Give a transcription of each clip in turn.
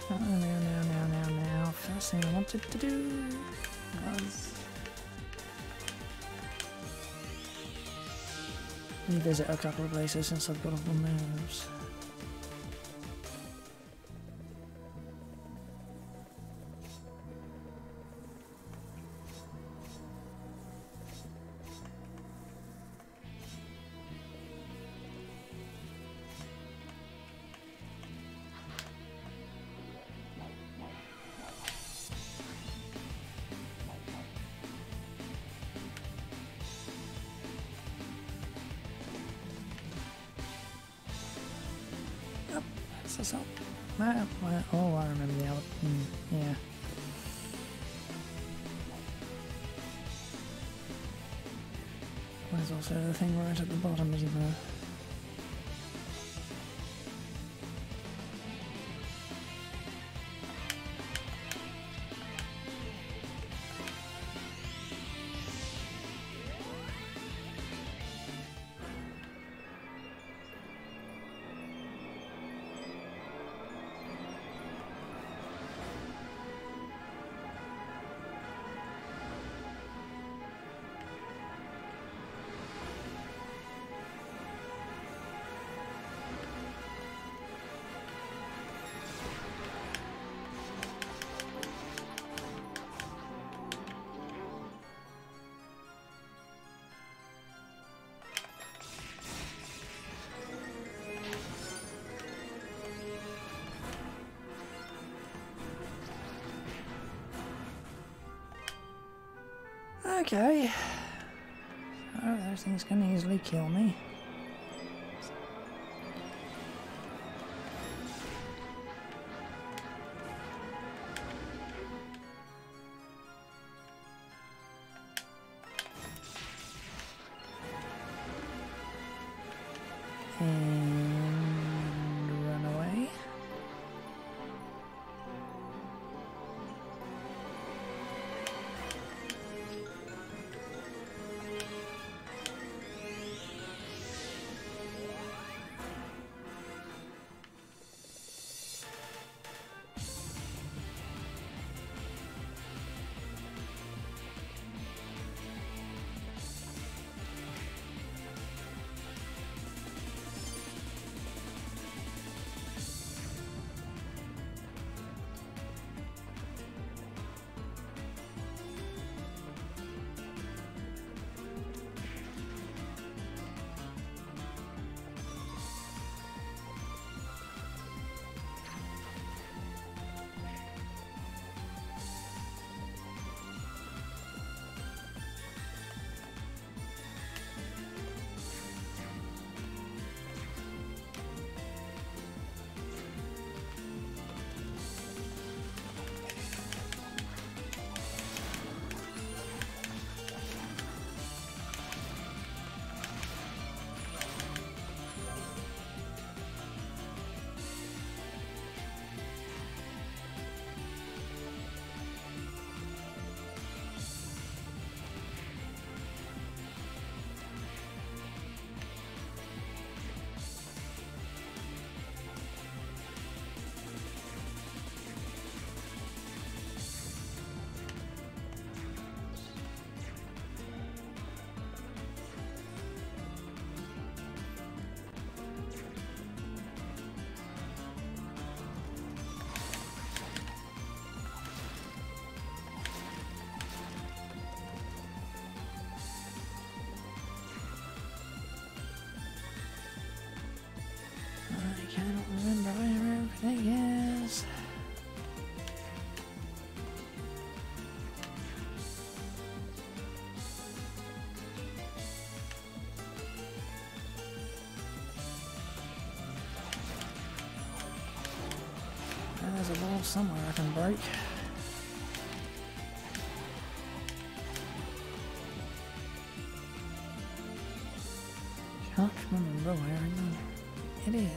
Now. First thing I wanted to do was revisit a couple of places since I've got all the moves. Oh, I remember the other. Yeah. There's also the thing right at the bottom, isn't there? Okay. Oh, those things can easily kill me. And run away. I cannot remember where everything is. And there's a wall somewhere I can break. Can't remember where it is.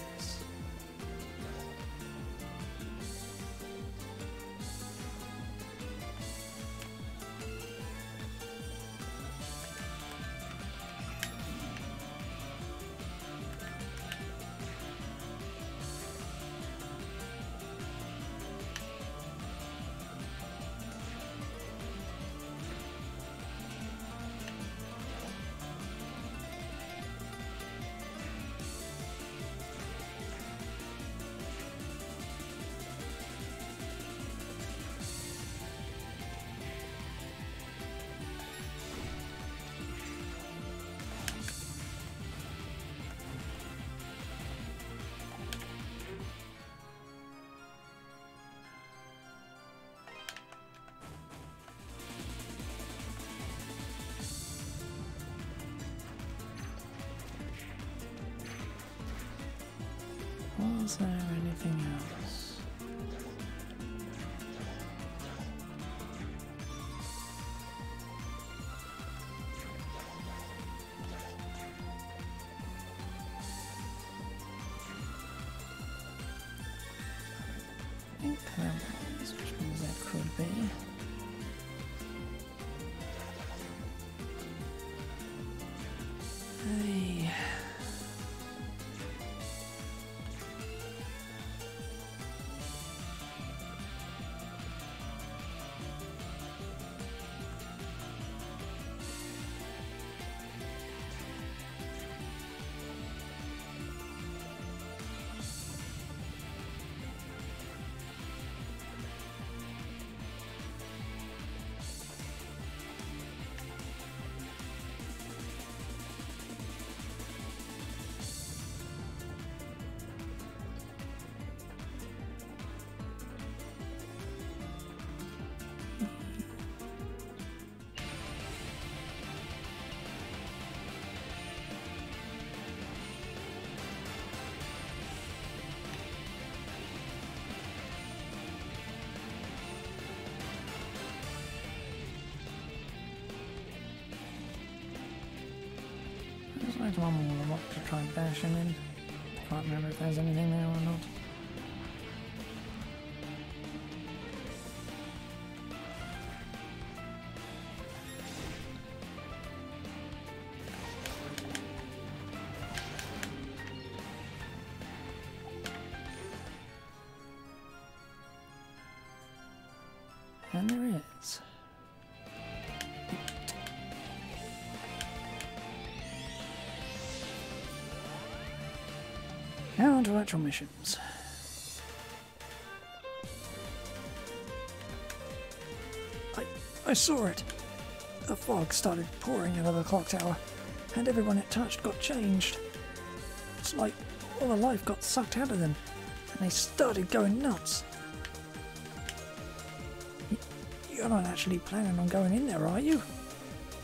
Is there anything else? I think purples, which means that could be. Hey. There's one more rock to try and bash him in. Can't remember if there's anything there or not. And there is. Now on to actual missions. I saw it. The fog started pouring out of the clock tower, and everyone it touched got changed. It's like all the life got sucked out of them, and they started going nuts. You're not actually planning on going in there, are you?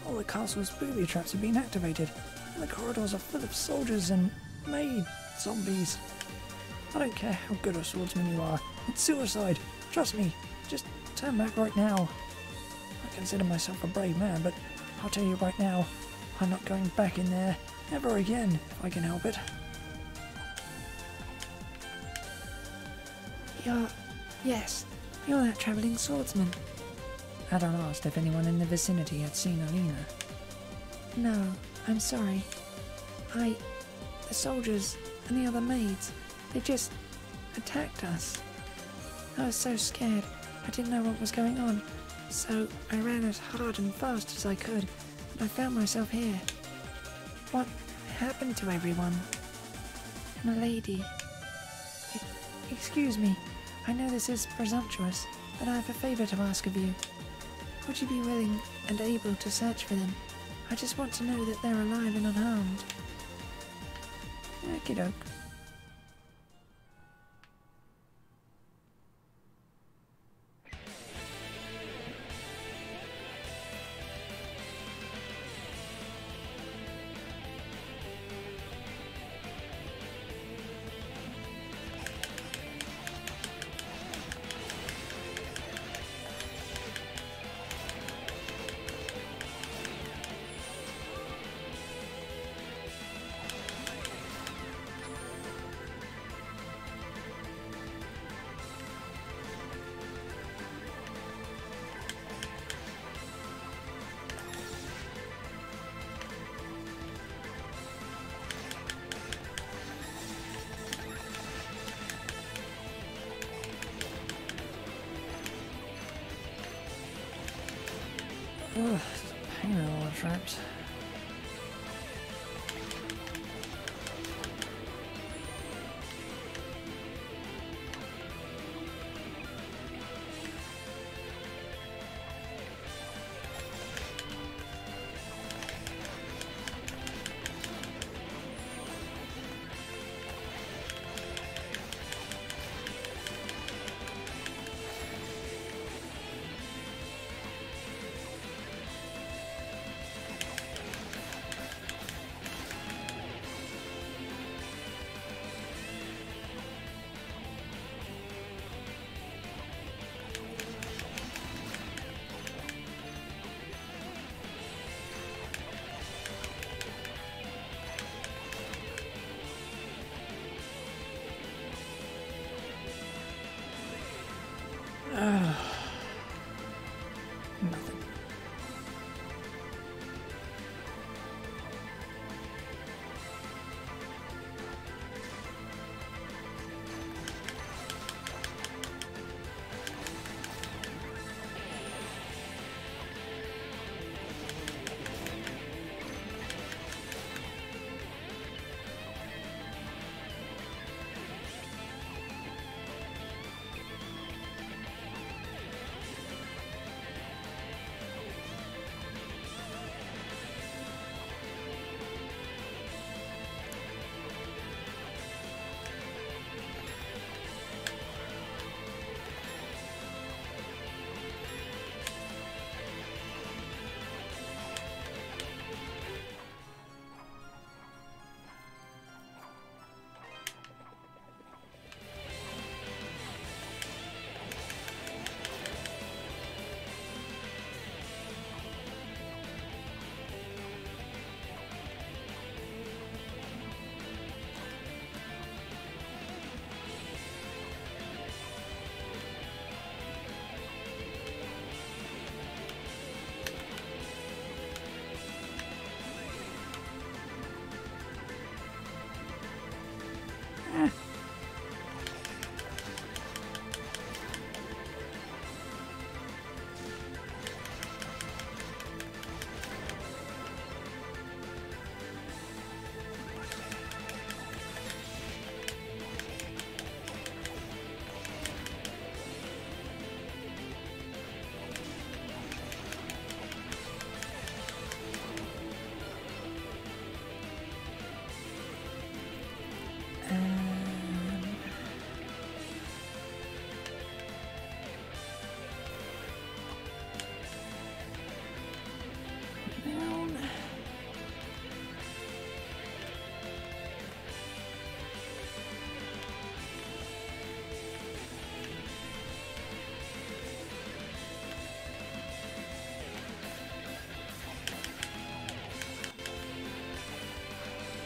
All the castle's booby traps have been activated, and the corridors are full of soldiers and maid zombies. I don't care how good a swordsman you are, it's suicide. Trust me, just turn back right now. I consider myself a brave man, but I'll tell you right now, I'm not going back in there ever again if I can help it. Yes, you're that travelling swordsman. Adam asked if anyone in the vicinity had seen Alina. No, I'm sorry. The soldiers and the other maids, they just attacked us. I was so scared, I didn't know what was going on, so I ran as hard and fast as I could, and I found myself here. What happened to everyone? Milady. Excuse me, I know this is presumptuous, but I have a favour to ask of you. Would you be willing and able to search for them? I just want to know that they're alive and unharmed. Okie doke. Ugh, pain in all the traps. Nothing.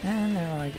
And there I go.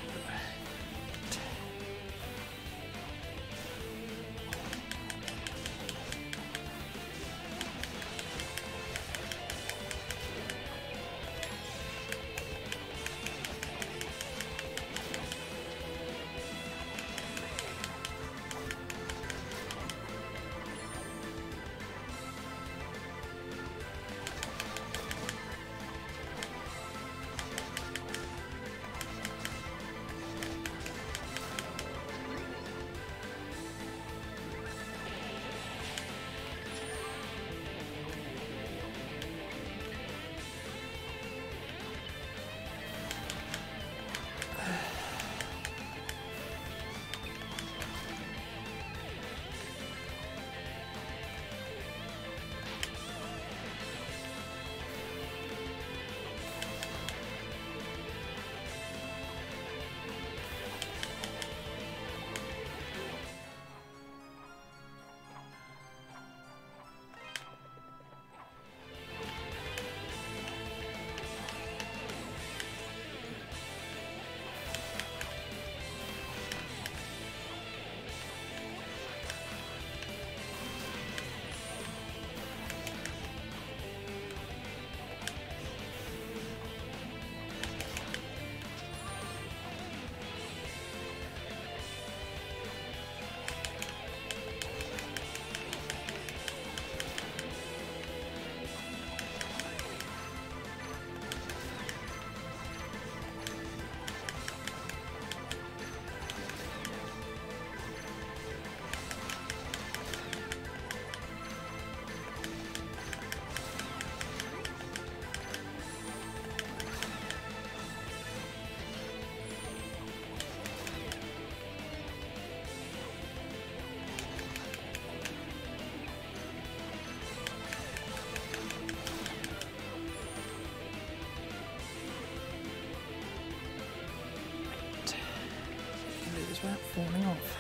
Without falling off.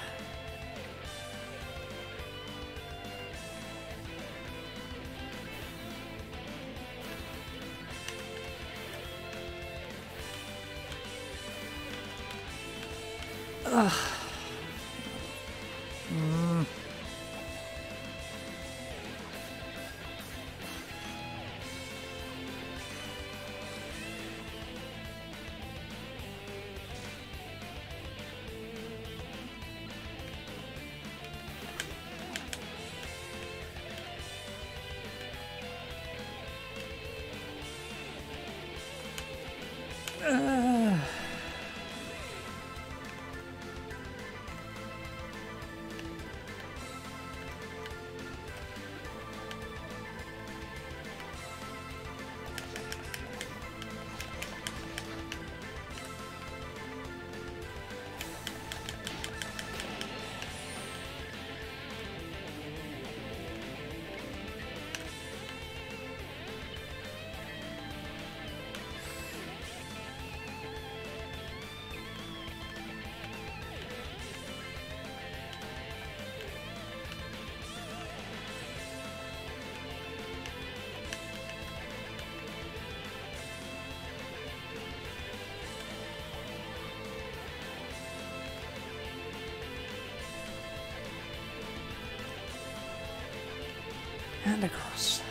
Ugh. And across.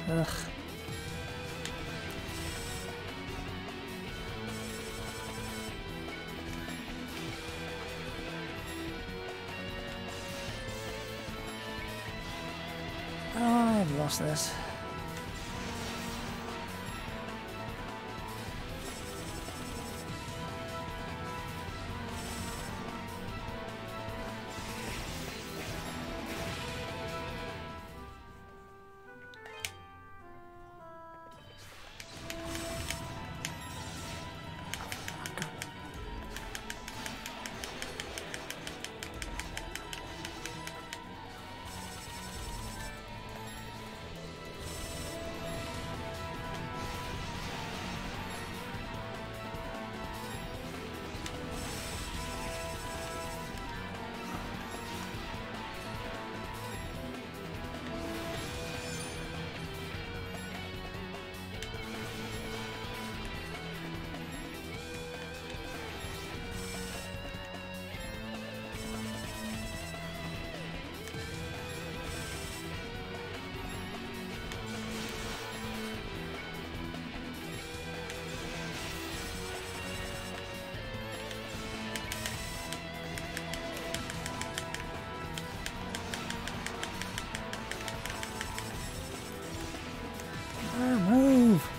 Ugh. I've lost this. Move!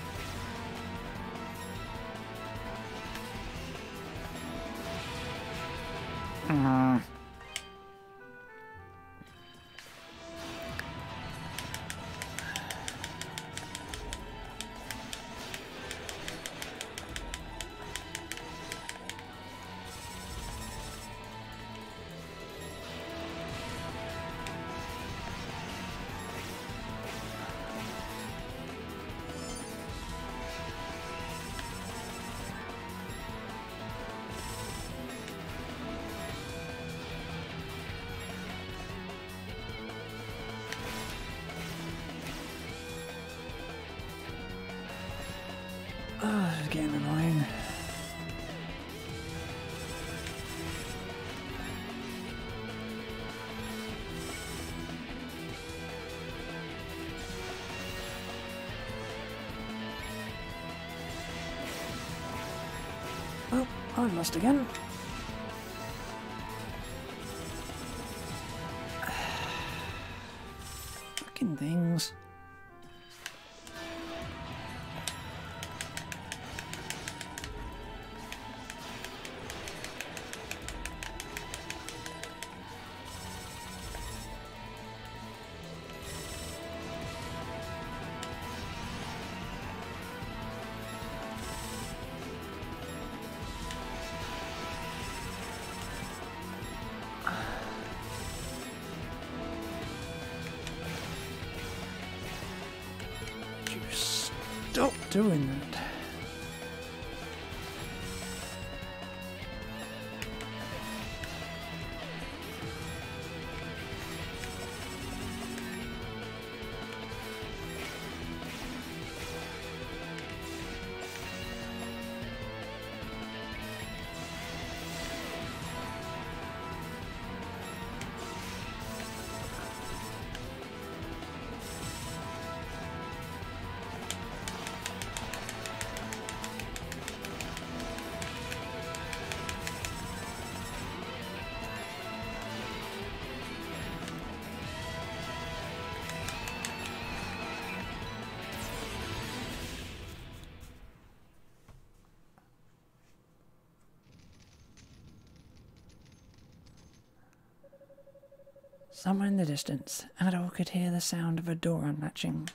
Ah, this is getting annoying. Oh, I've lost again. Fucking things. Stop doing that. Somewhere in the distance, Adol could hear the sound of a door unlatching.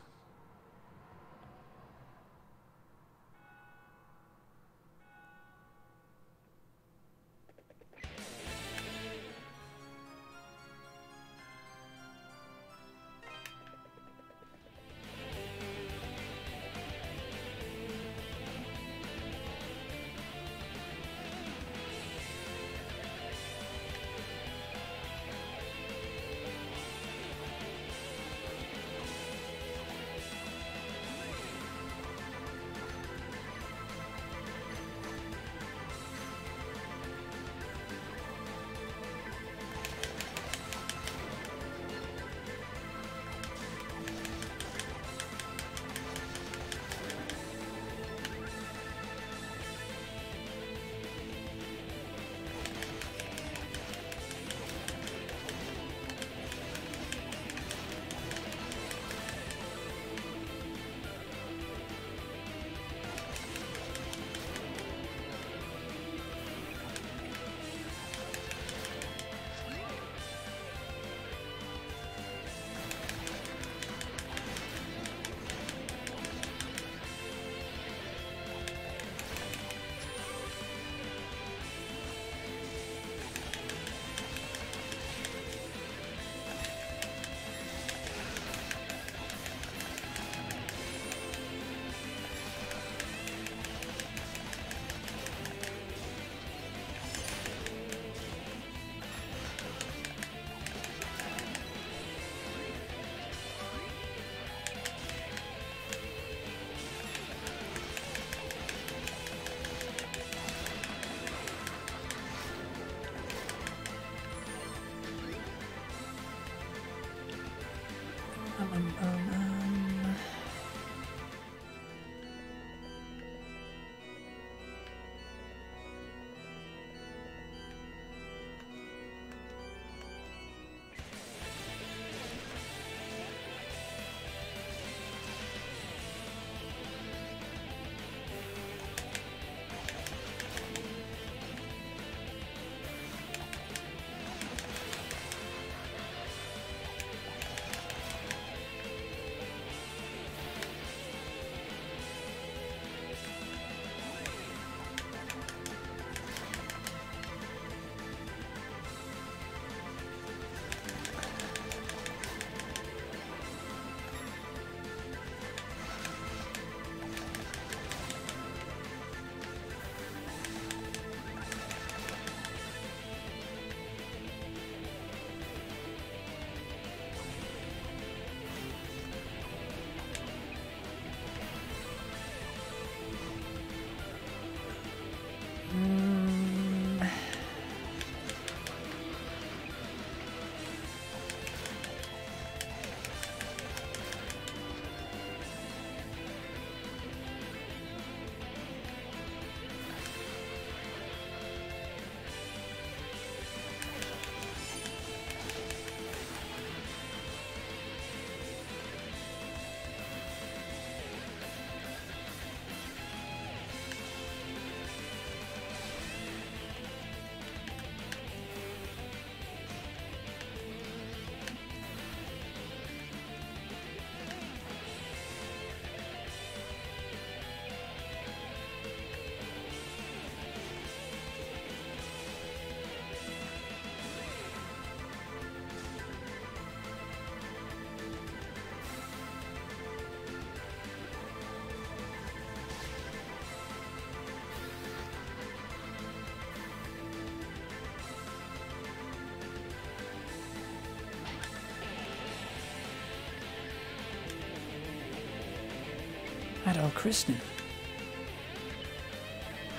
Adol Kristen.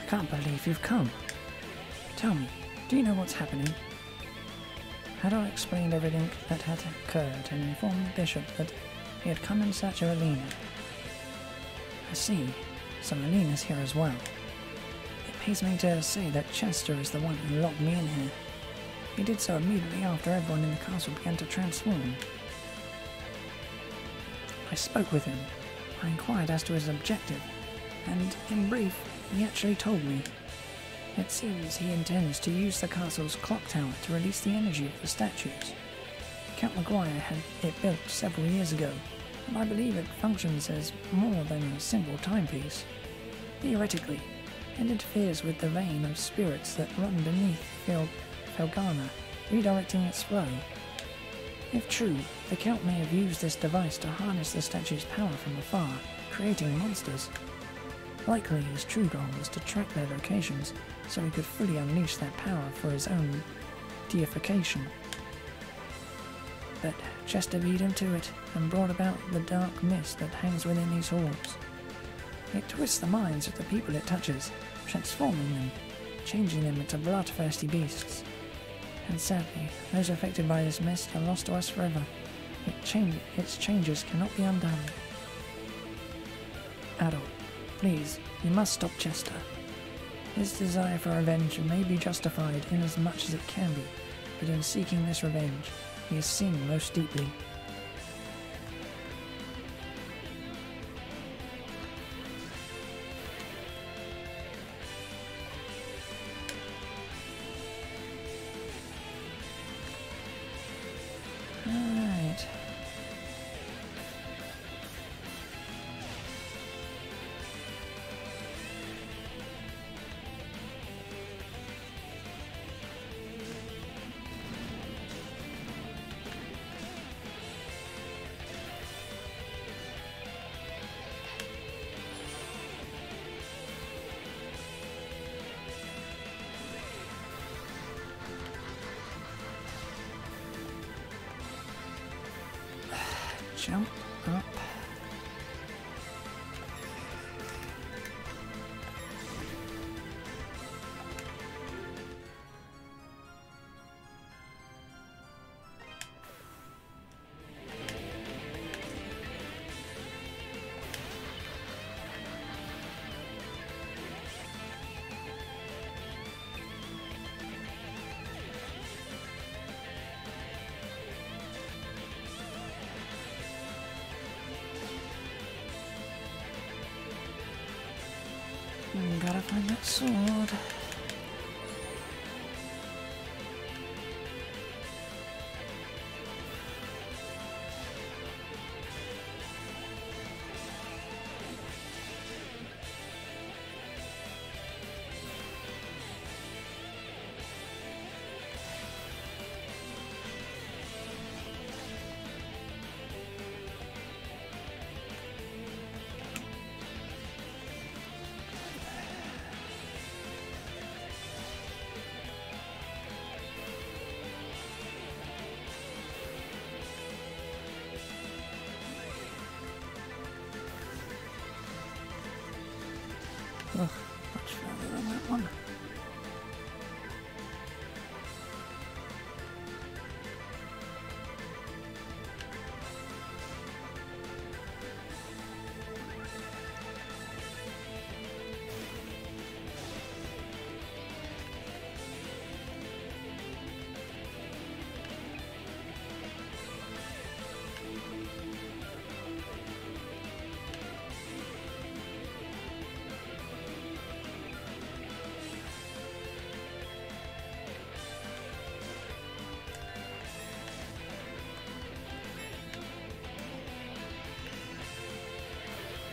I can't believe you've come. Tell me, do you know what's happening? Adol explained everything that had occurred and informed the bishop that he had come in search of Alina. I see, so Alina's here as well. It pains me to say that Chester is the one who locked me in here. He did so immediately after everyone in the castle began to transform. I spoke with him. I inquired as to his objective, and in brief, he actually told me. It seems he intends to use the castle's clock tower to release the energy of the statues. Count Maguire had it built several years ago, and I believe it functions as more than a simple timepiece. Theoretically, it interferes with the vein of spirits that run beneath Felghana, redirecting its flow. If true, the Count may have used this device to harness the statue's power from afar, creating monsters. Likely his true goal was to track their locations so he could fully unleash that power for his own deification. But Chester beat him to it and brought about the dark mist that hangs within these halls. It twists the minds of the people it touches, transforming them, changing them into bloodthirsty beasts. And sadly, those affected by this mist are lost to us forever. Its changes cannot be undone. Adult, please, you must stop Chester. His desire for revenge may be justified in as much as it can be, but in seeking this revenge, he has sinned most deeply. Alright. Jump up. Gotta find that sword. Ugh, much further than that one.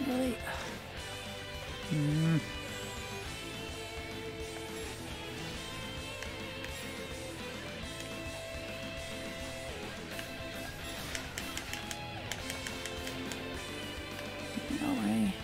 Really? No way.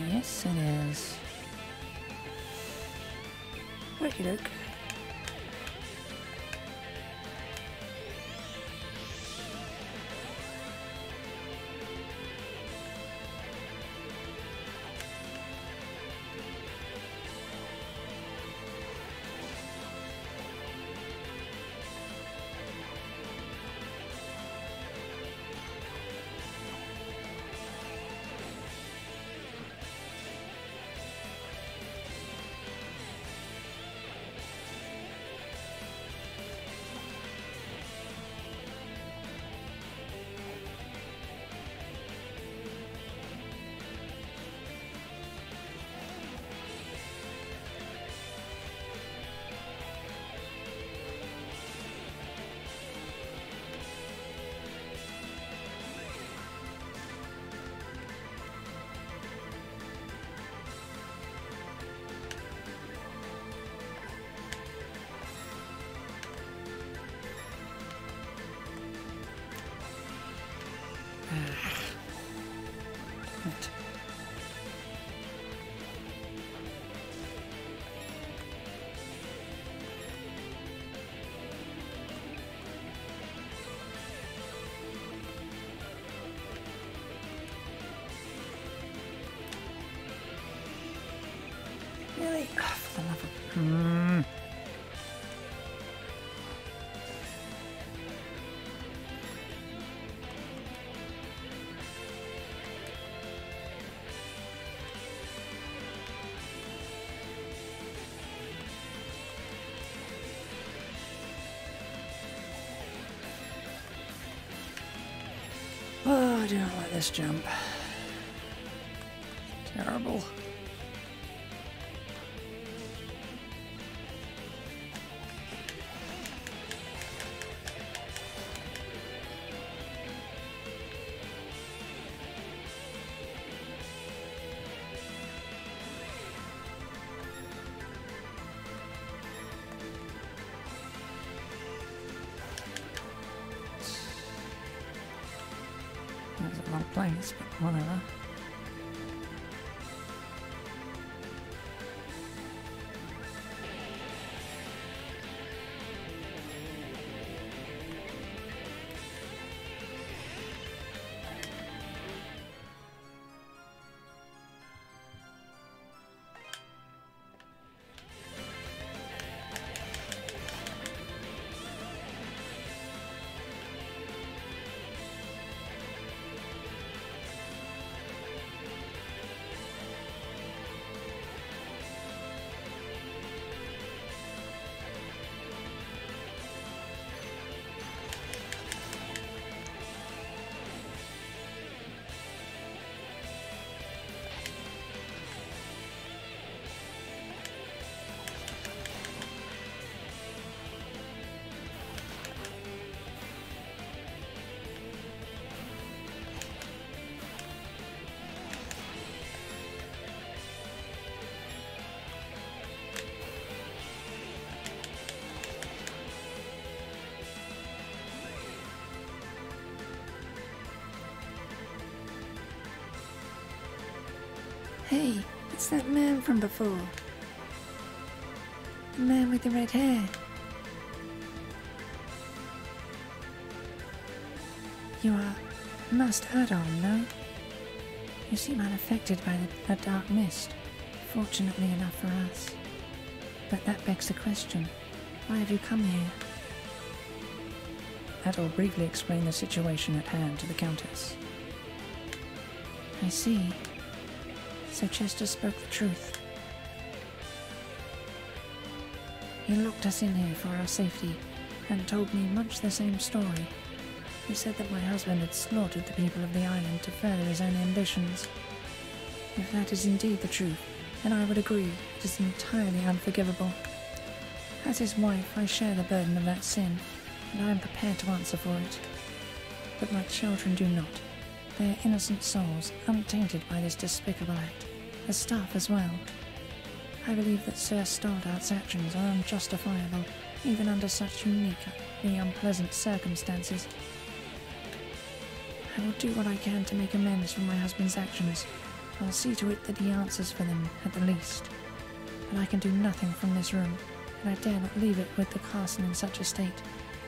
Yes, it is. Okie doke. Right. Really? Oh, for the love of... Oh, I do not like this jump. Terrible. That's a long place, but whatever. Hey, it's that man from before. The man with the red hair. You are Master Adon, no? You seem unaffected by the dark mist, fortunately enough for us. But that begs the question, why have you come here? Adol briefly explained the situation at hand to the Countess. I see. So Chester spoke the truth. He locked us in here for our safety and told me much the same story. He said that my husband had slaughtered the people of the island to further his own ambitions. If that is indeed the truth, then I would agree it is entirely unforgivable. As his wife, I share the burden of that sin, and I am prepared to answer for it. But my children do not. They are innocent souls, untainted by this despicable act. The staff as well. I believe that Sir Stoldart's actions are unjustifiable, even under such uniquely unpleasant circumstances. I will do what I can to make amends for my husband's actions, I'll see to it that he answers for them, at the least. But I can do nothing from this room, and I dare not leave it with the castle in such a state.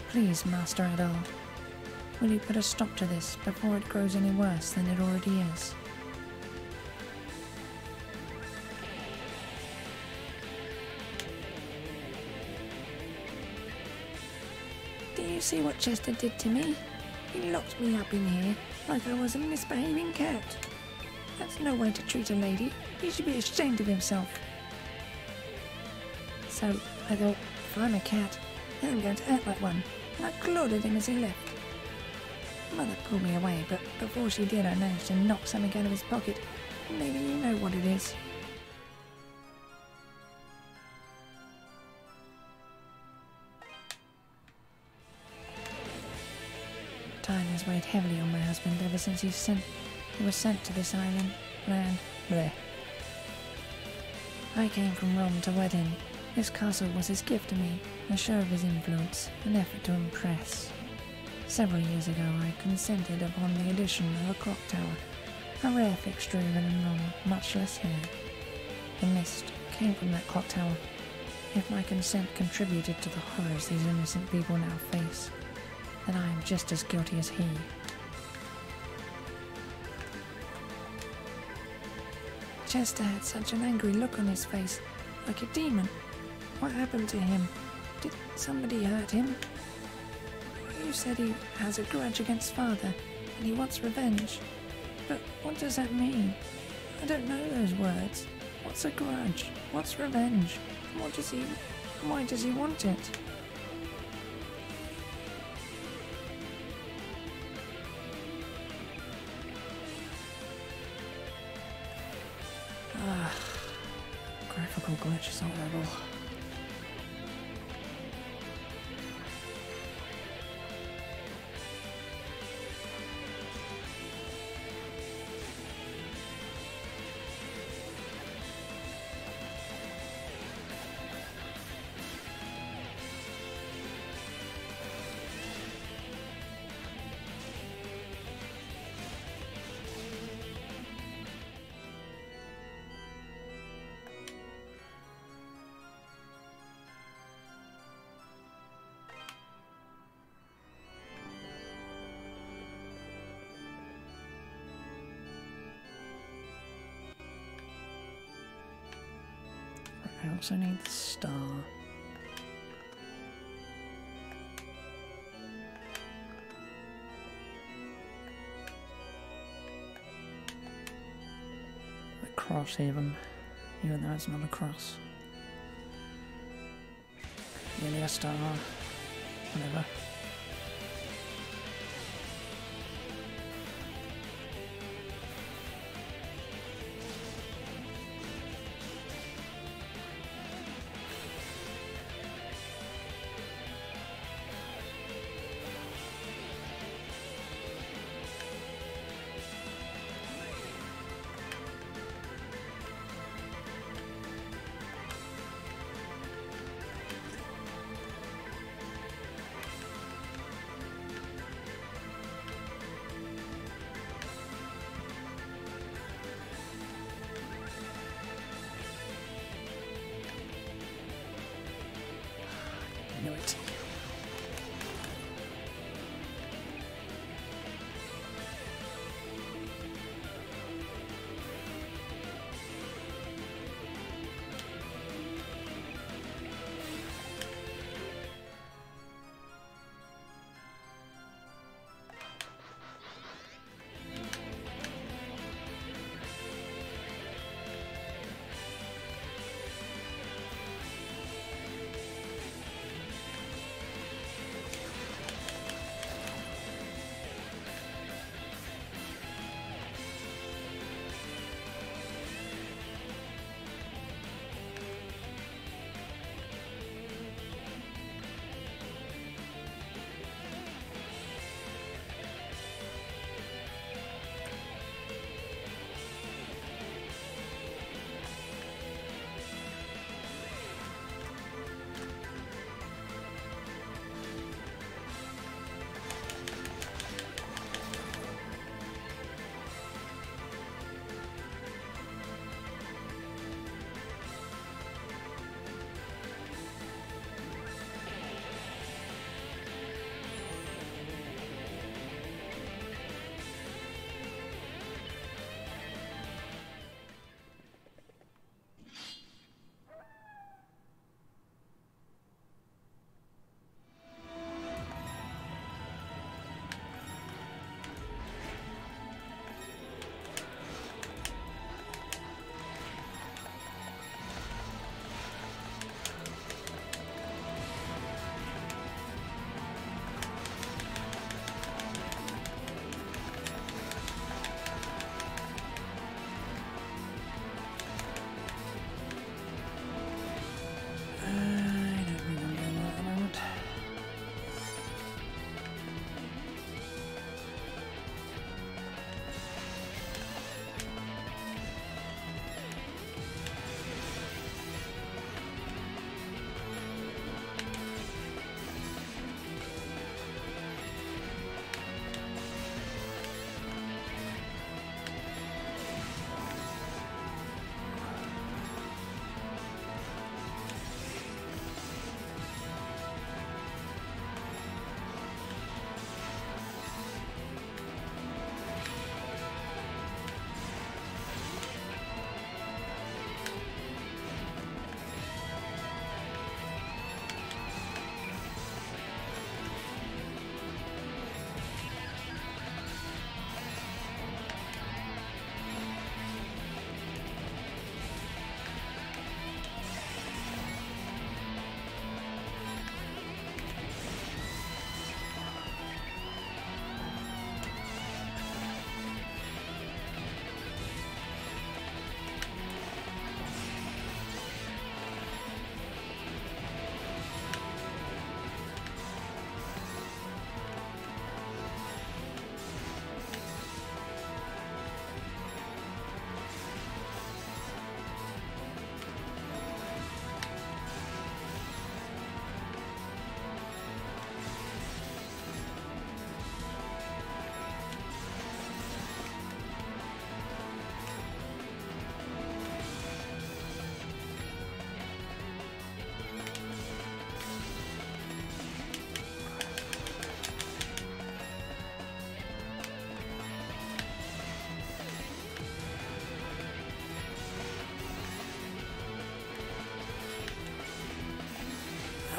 Please, Master Adar, will you put a stop to this before it grows any worse than it already is? Do you see what Chester did to me? He locked me up in here like I was a misbehaving cat. That's no way to treat a lady. He should be ashamed of himself. So I thought, if I'm a cat, then I'm going to act like one, and I clawed at him as he left. Mother pulled me away, but before she did I managed to knock something out of his pocket. Maybe you know what it is. Time has weighed heavily on my husband ever since he was sent to this island, land, bleh. I came from Rome to wed him. This castle was his gift to me, a show of his influence, an effort to impress. Several years ago I consented upon the addition of a clock tower, a rare fixture even in Rome, much less here. The mist came from that clock tower. If my consent contributed to the horrors these innocent people now face, then I am just as guilty as he. Chester had such an angry look on his face, like a demon. What happened to him? Did somebody hurt him? You said he has a grudge against Father, and he wants revenge. But what does that mean? I don't know those words. What's a grudge? What's revenge? Why does he want it? Graphical glitch is horrible. I also need the star. The cross even though it's not a cross. Nearly a star. Whatever.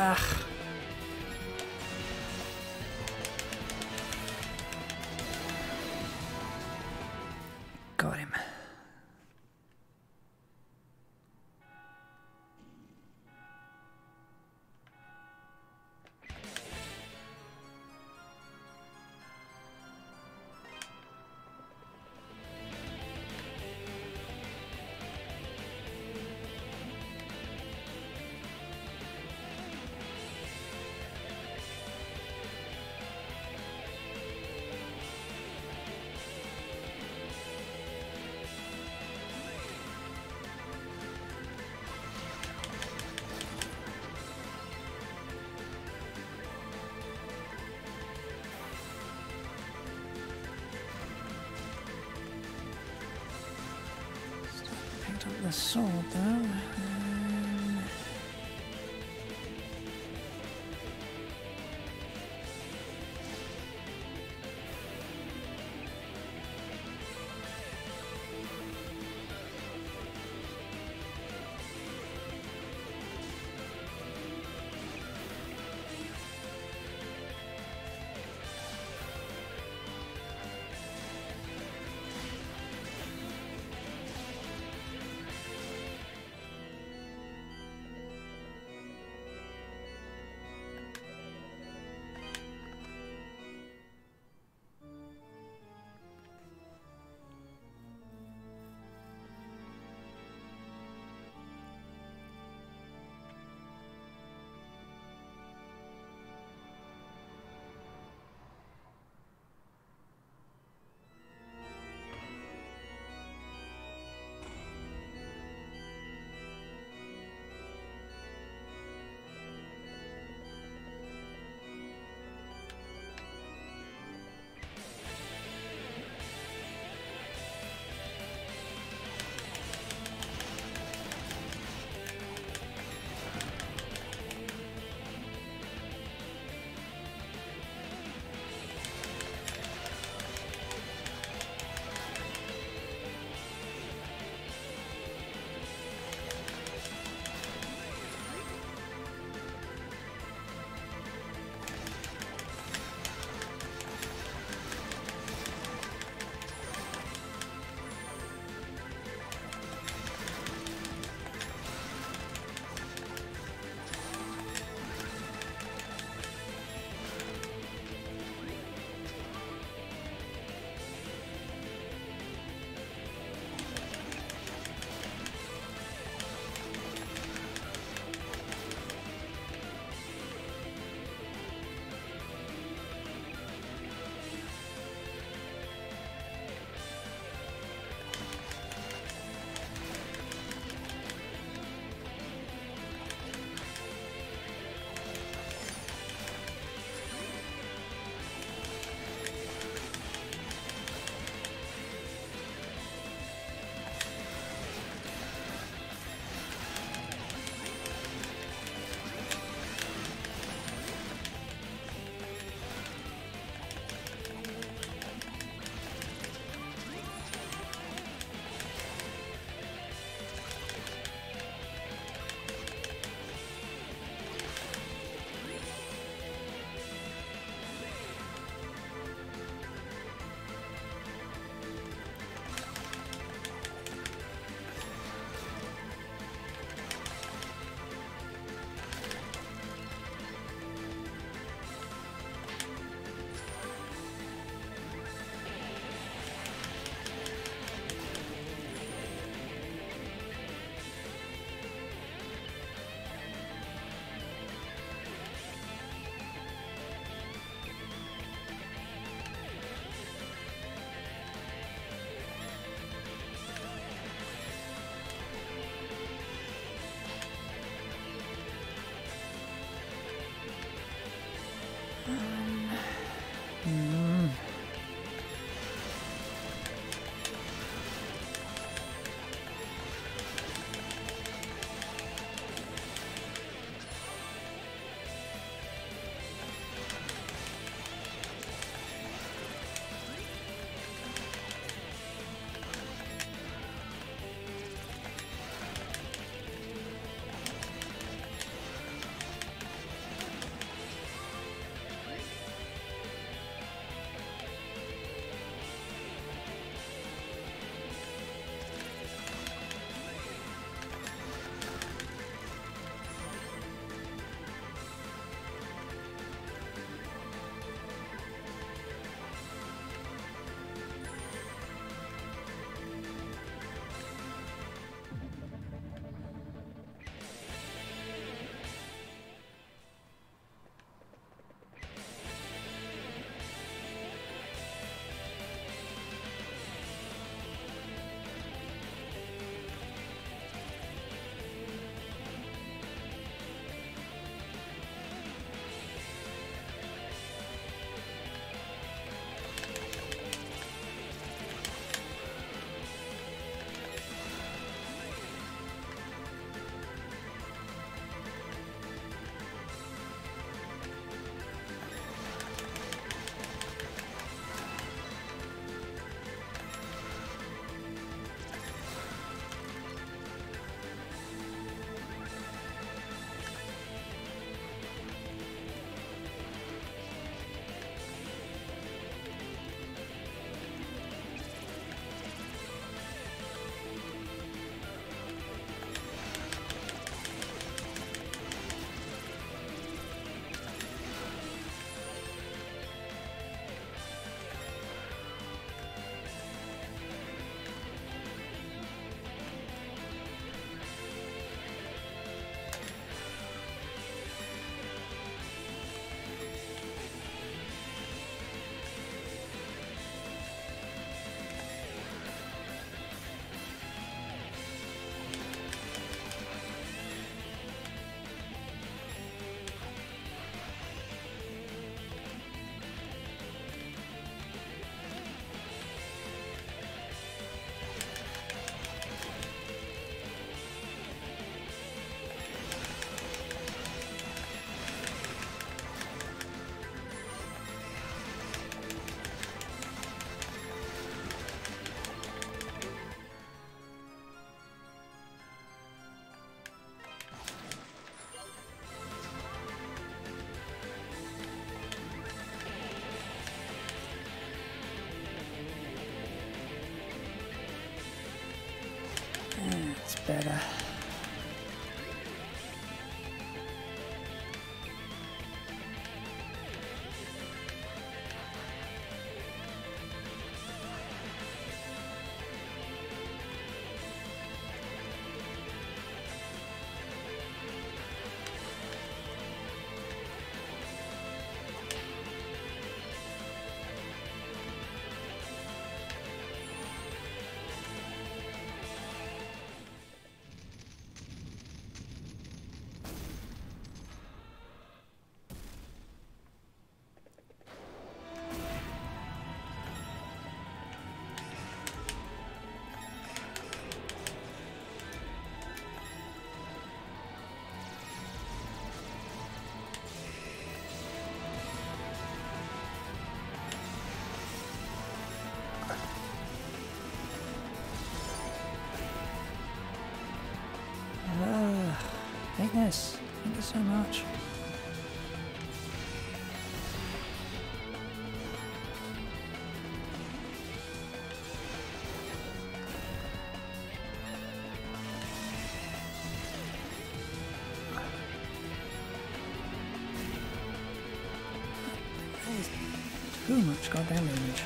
Ugh. Got him. Picked up the sword though. better. Thank you so much. That is too much goddamn damage.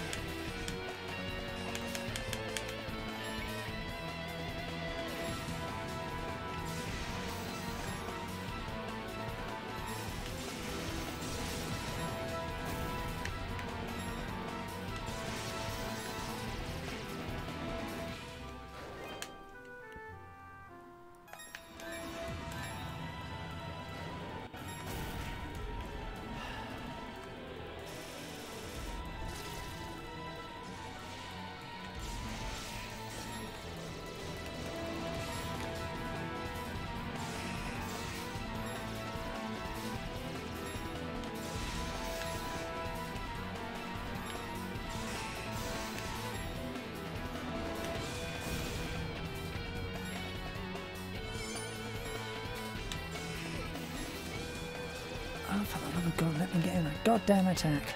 Oh, for the love of God, let me get in a goddamn attack.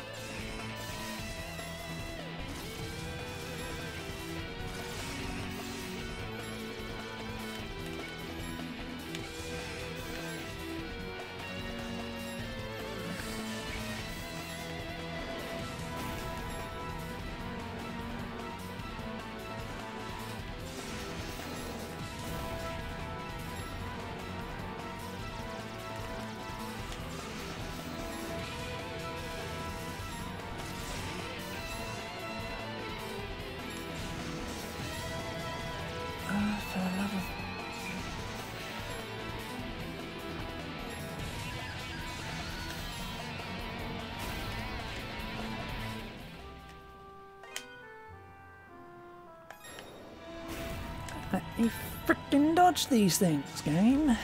For the love of... Let me frickin' dodge these things, game.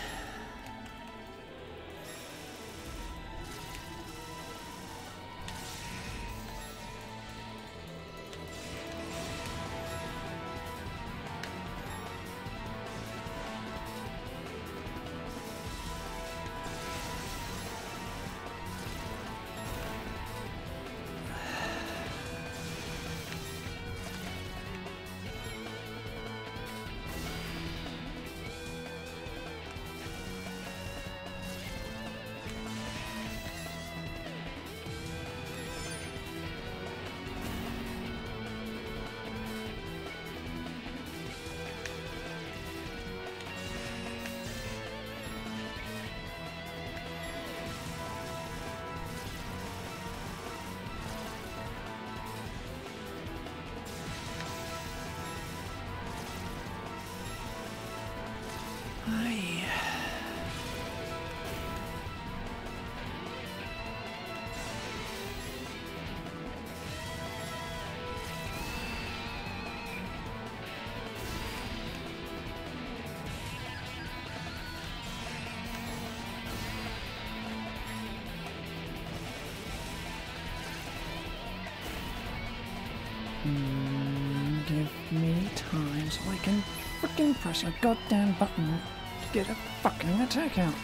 Give me time so I can frickin' press a goddamn button to get a fucking attack out.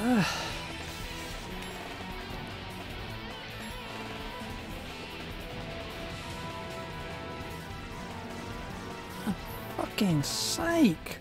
Ugh. Oh, fuck. fucking sake!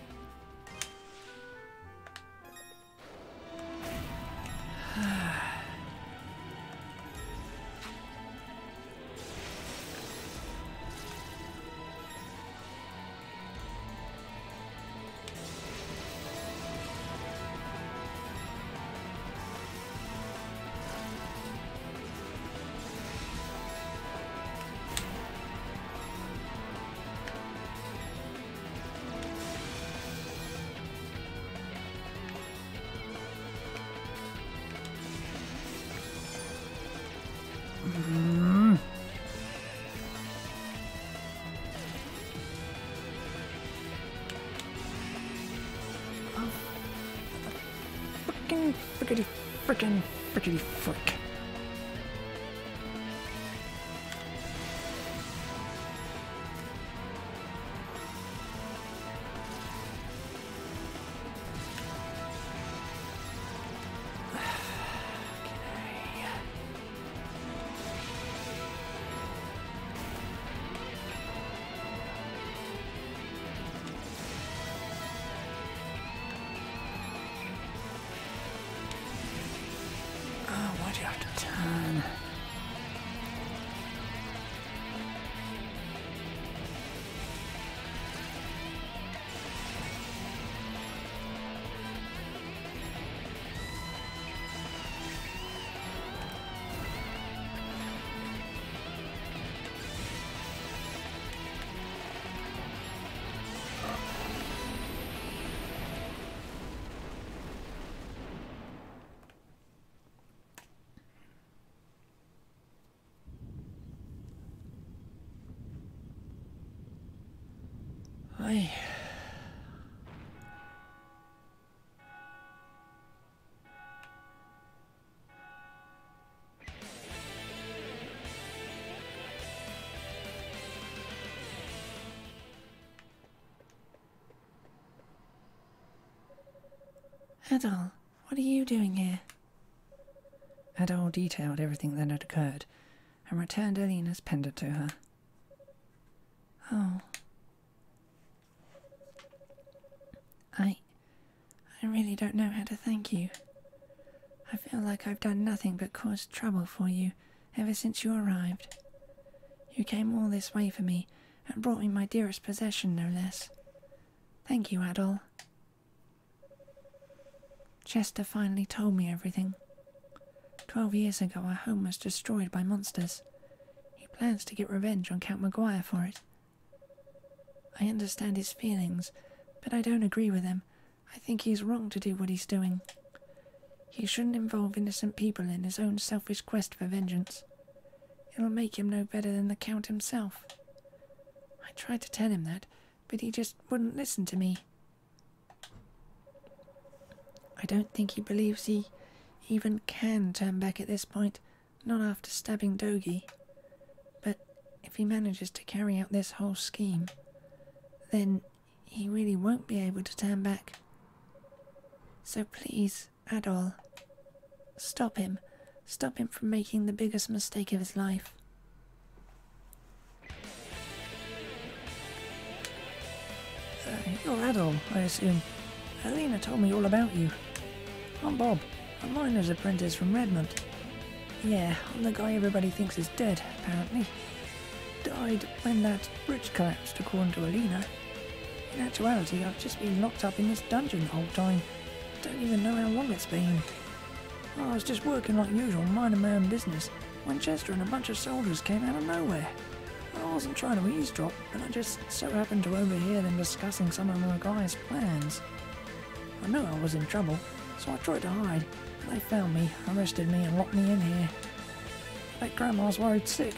Frickety frick. Why'd you have to turn? I... Adol, what are you doing here? Adol detailed everything that had occurred and returned Alina's pendant to her. Oh. I really don't know how to thank you. I feel like I've done nothing but cause trouble for you ever since you arrived. You came all this way for me and brought me my dearest possession, no less. Thank you, Adol. Chester finally told me everything. 12 years ago, our home was destroyed by monsters. He plans to get revenge on Count Maguire for it. I understand his feelings, but I don't agree with him. I think he's wrong to do what he's doing. He shouldn't involve innocent people in his own selfish quest for vengeance. It'll make him no better than the Count himself. I tried to tell him that, but he just wouldn't listen to me. I don't think he believes he even can turn back at this point, not after stabbing Dogi. But if he manages to carry out this whole scheme, then he really won't be able to turn back. So please, Adol, stop him. Stop him from making the biggest mistake of his life. You're Adol, I assume. Alina told me all about you. I'm Bob, a miner's apprentice from Redmond. Yeah, I'm the guy everybody thinks is dead, apparently. Died when that bridge collapsed, according to Alina. In actuality, I've just been locked up in this dungeon the whole time. Don't even know how long it's been. I was just working like usual, minding my own business, when Chester and a bunch of soldiers came out of nowhere. I wasn't trying to eavesdrop, but I just so happened to overhear them discussing some of my guys' plans. I knew I was in trouble, so I tried to hide. They found me, arrested me and locked me in here. Bet Grandma's worried sick.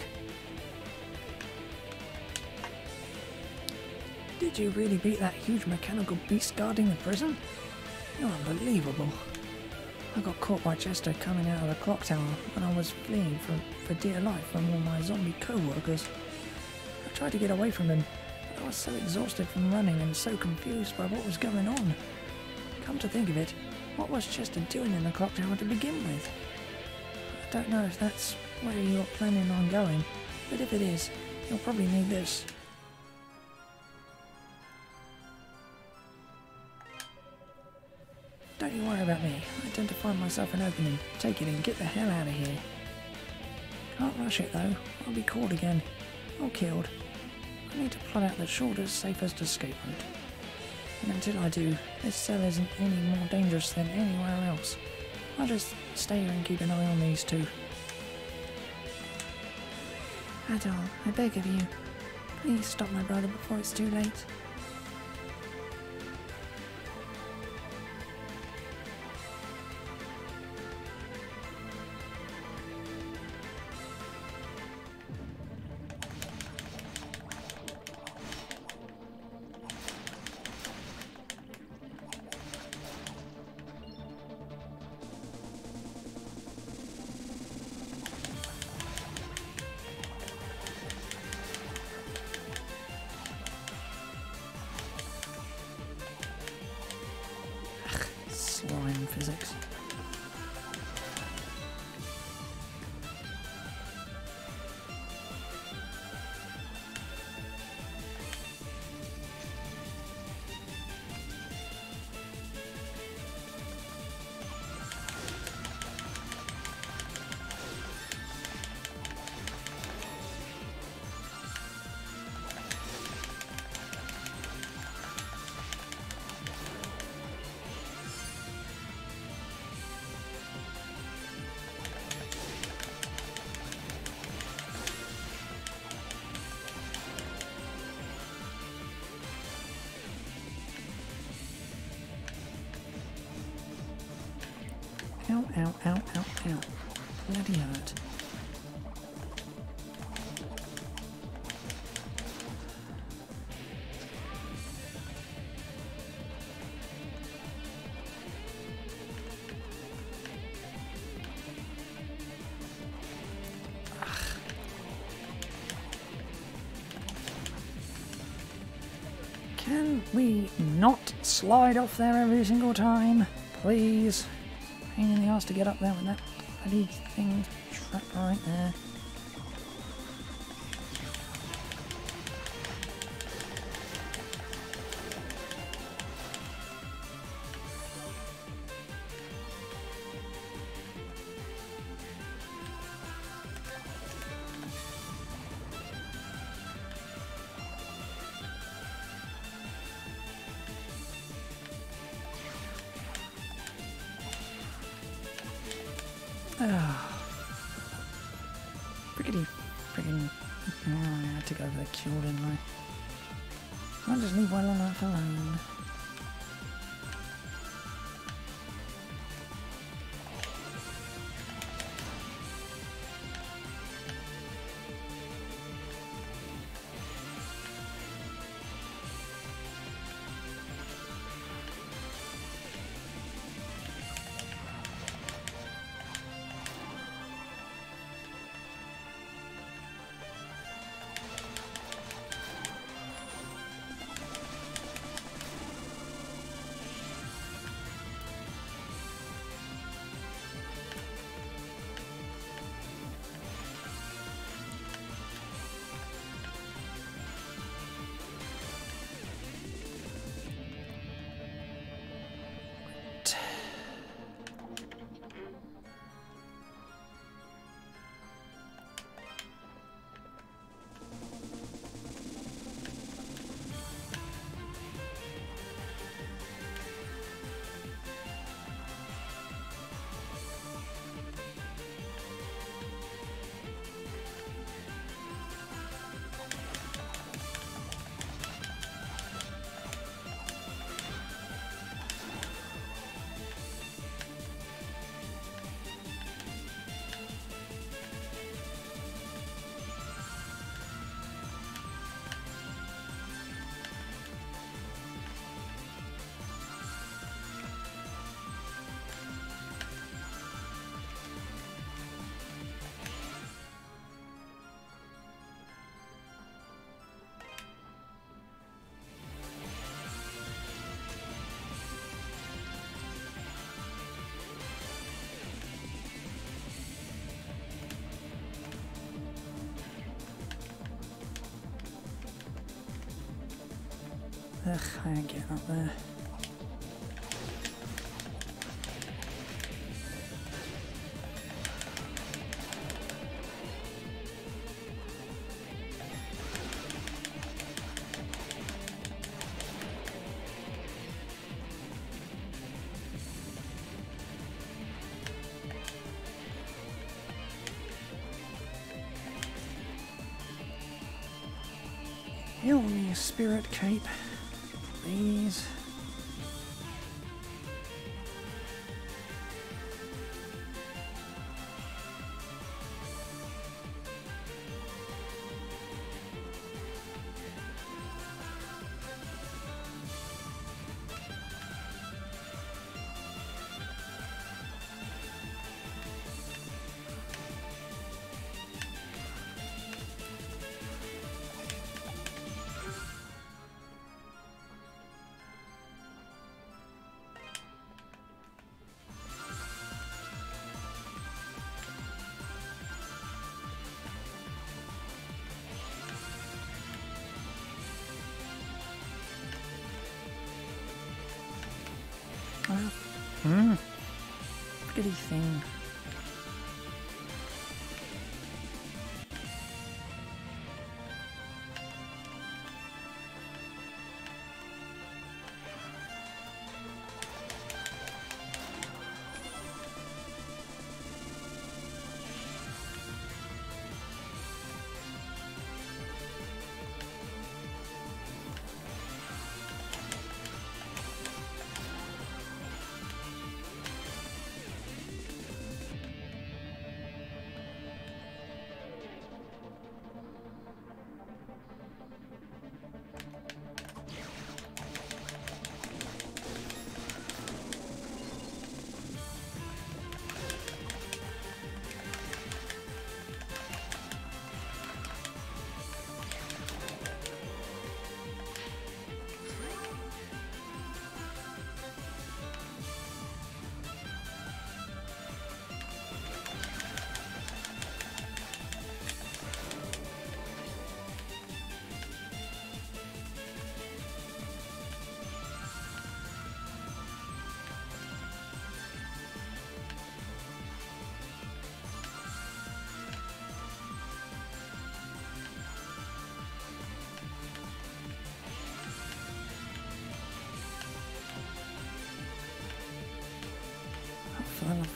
Did you really beat that huge mechanical beast guarding the prison? You're unbelievable. I got caught by Chester coming out of the clock tower when I was fleeing for dear life from all my zombie co-workers. I tried to get away from him, but I was so exhausted from running and so confused by what was going on. Come to think of it, what was Chester doing in the clock tower to begin with? I don't know if that's where you're planning on going, but if it is, you'll probably need this. Don't you worry about me. I tend to find myself an opening, take it and get the hell out of here. Can't rush it though. I'll be caught again. Or killed. I need to plot out the shortest, safest escape route. And until I do, this cell isn't any more dangerous than anywhere else. I'll just stay here and keep an eye on these two. Adol, I beg of you, please stop my brother before it's too late. Slime physics. Ow, ow, ow, ow, ow. Bloody hurt. Can we not slide off there every single time? Please? Pain in the arse to get up there with that bloody thing trapped right there. Friggin' oh, I had to go for the cure, didn't I? I'll just leave well enough alone. Ugh, I ain't getting up there. Heal me, spirit cape. Please. Pretty thing. Fun.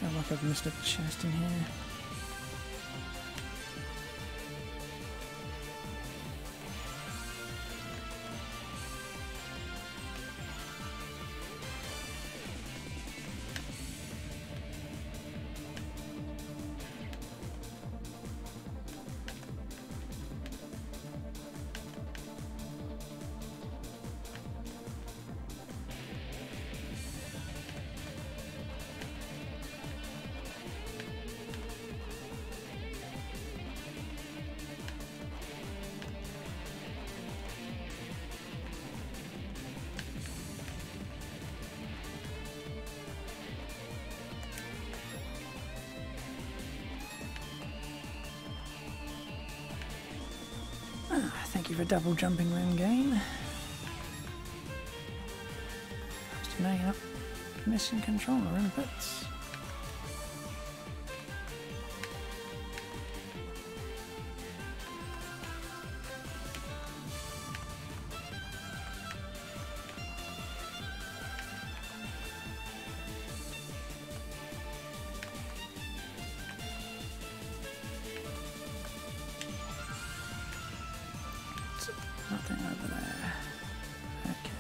feel like I've missed a chest in here. Thank you for double jumping room game. Just now you're not missing controller inputs. Nothing over there. Okay.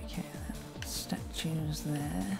Okay, that statue's there.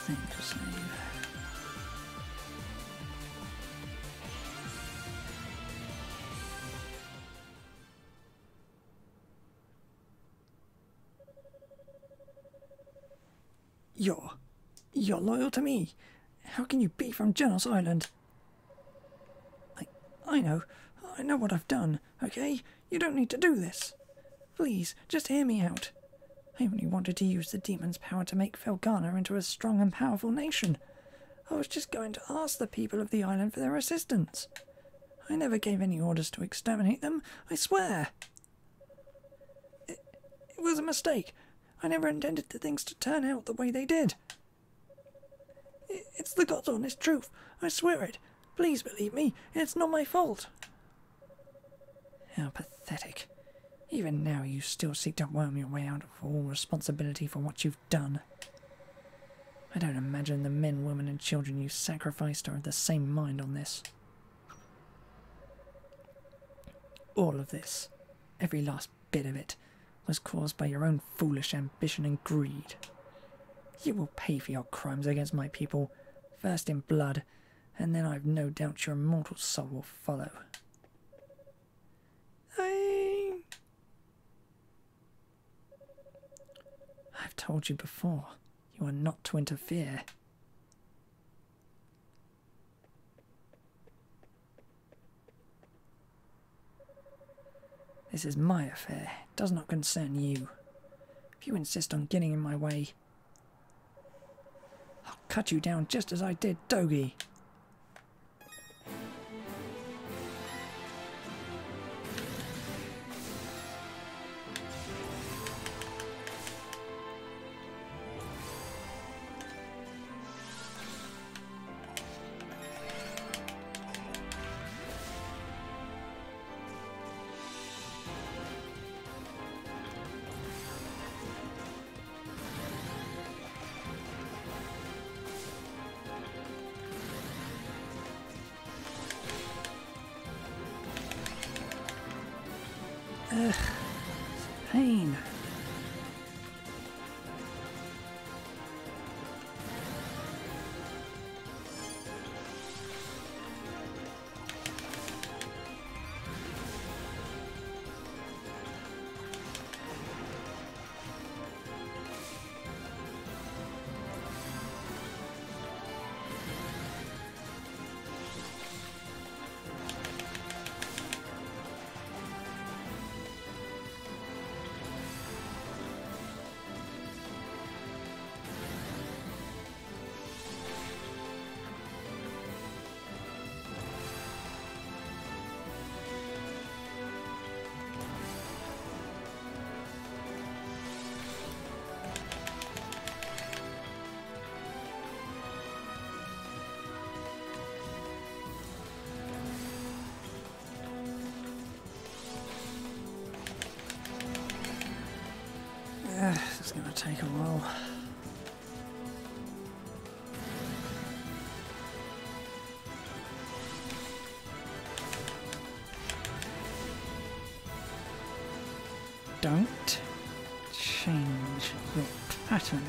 Think save. You're loyal to me. How can you be from Genos Island? I know what I've done, okay? You don't need to do this. Please, just hear me out. I only wanted to use the demon's power to make Felghana into a strong and powerful nation. I was just going to ask the people of the island for their assistance. I never gave any orders to exterminate them, I swear. It was a mistake. I never intended the things to turn out the way they did. It's the God's honest truth. I swear it. Please believe me. It's not my fault. How pathetic. Even now you still seek to worm your way out of all responsibility for what you've done. I don't imagine the men, women and children you sacrificed are of the same mind on this. All of this, every last bit of it, was caused by your own foolish ambition and greed. You will pay for your crimes against my people, first in blood, and then I've no doubt your immortal soul will follow. I've told you before, you are not to interfere. This is my affair. It does not concern you. If you insist on getting in my way, I'll cut you down just as I did Dogi. Ugh, pain. This is going to take a while. Don't change your pattern.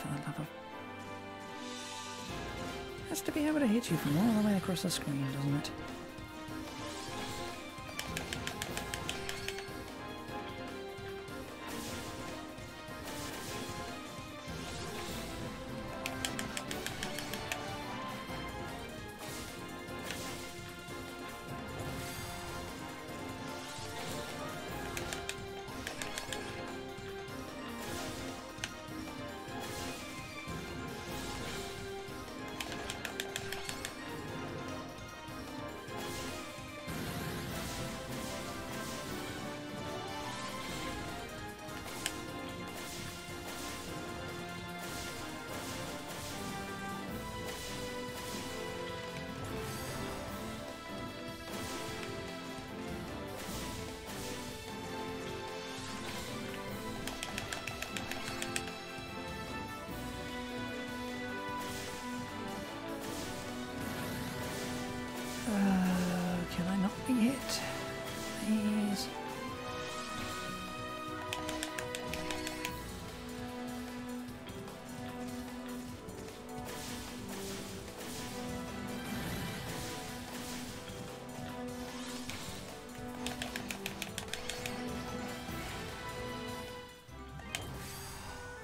For the love of... Has to be able to hit you from all the way across the screen, doesn't it?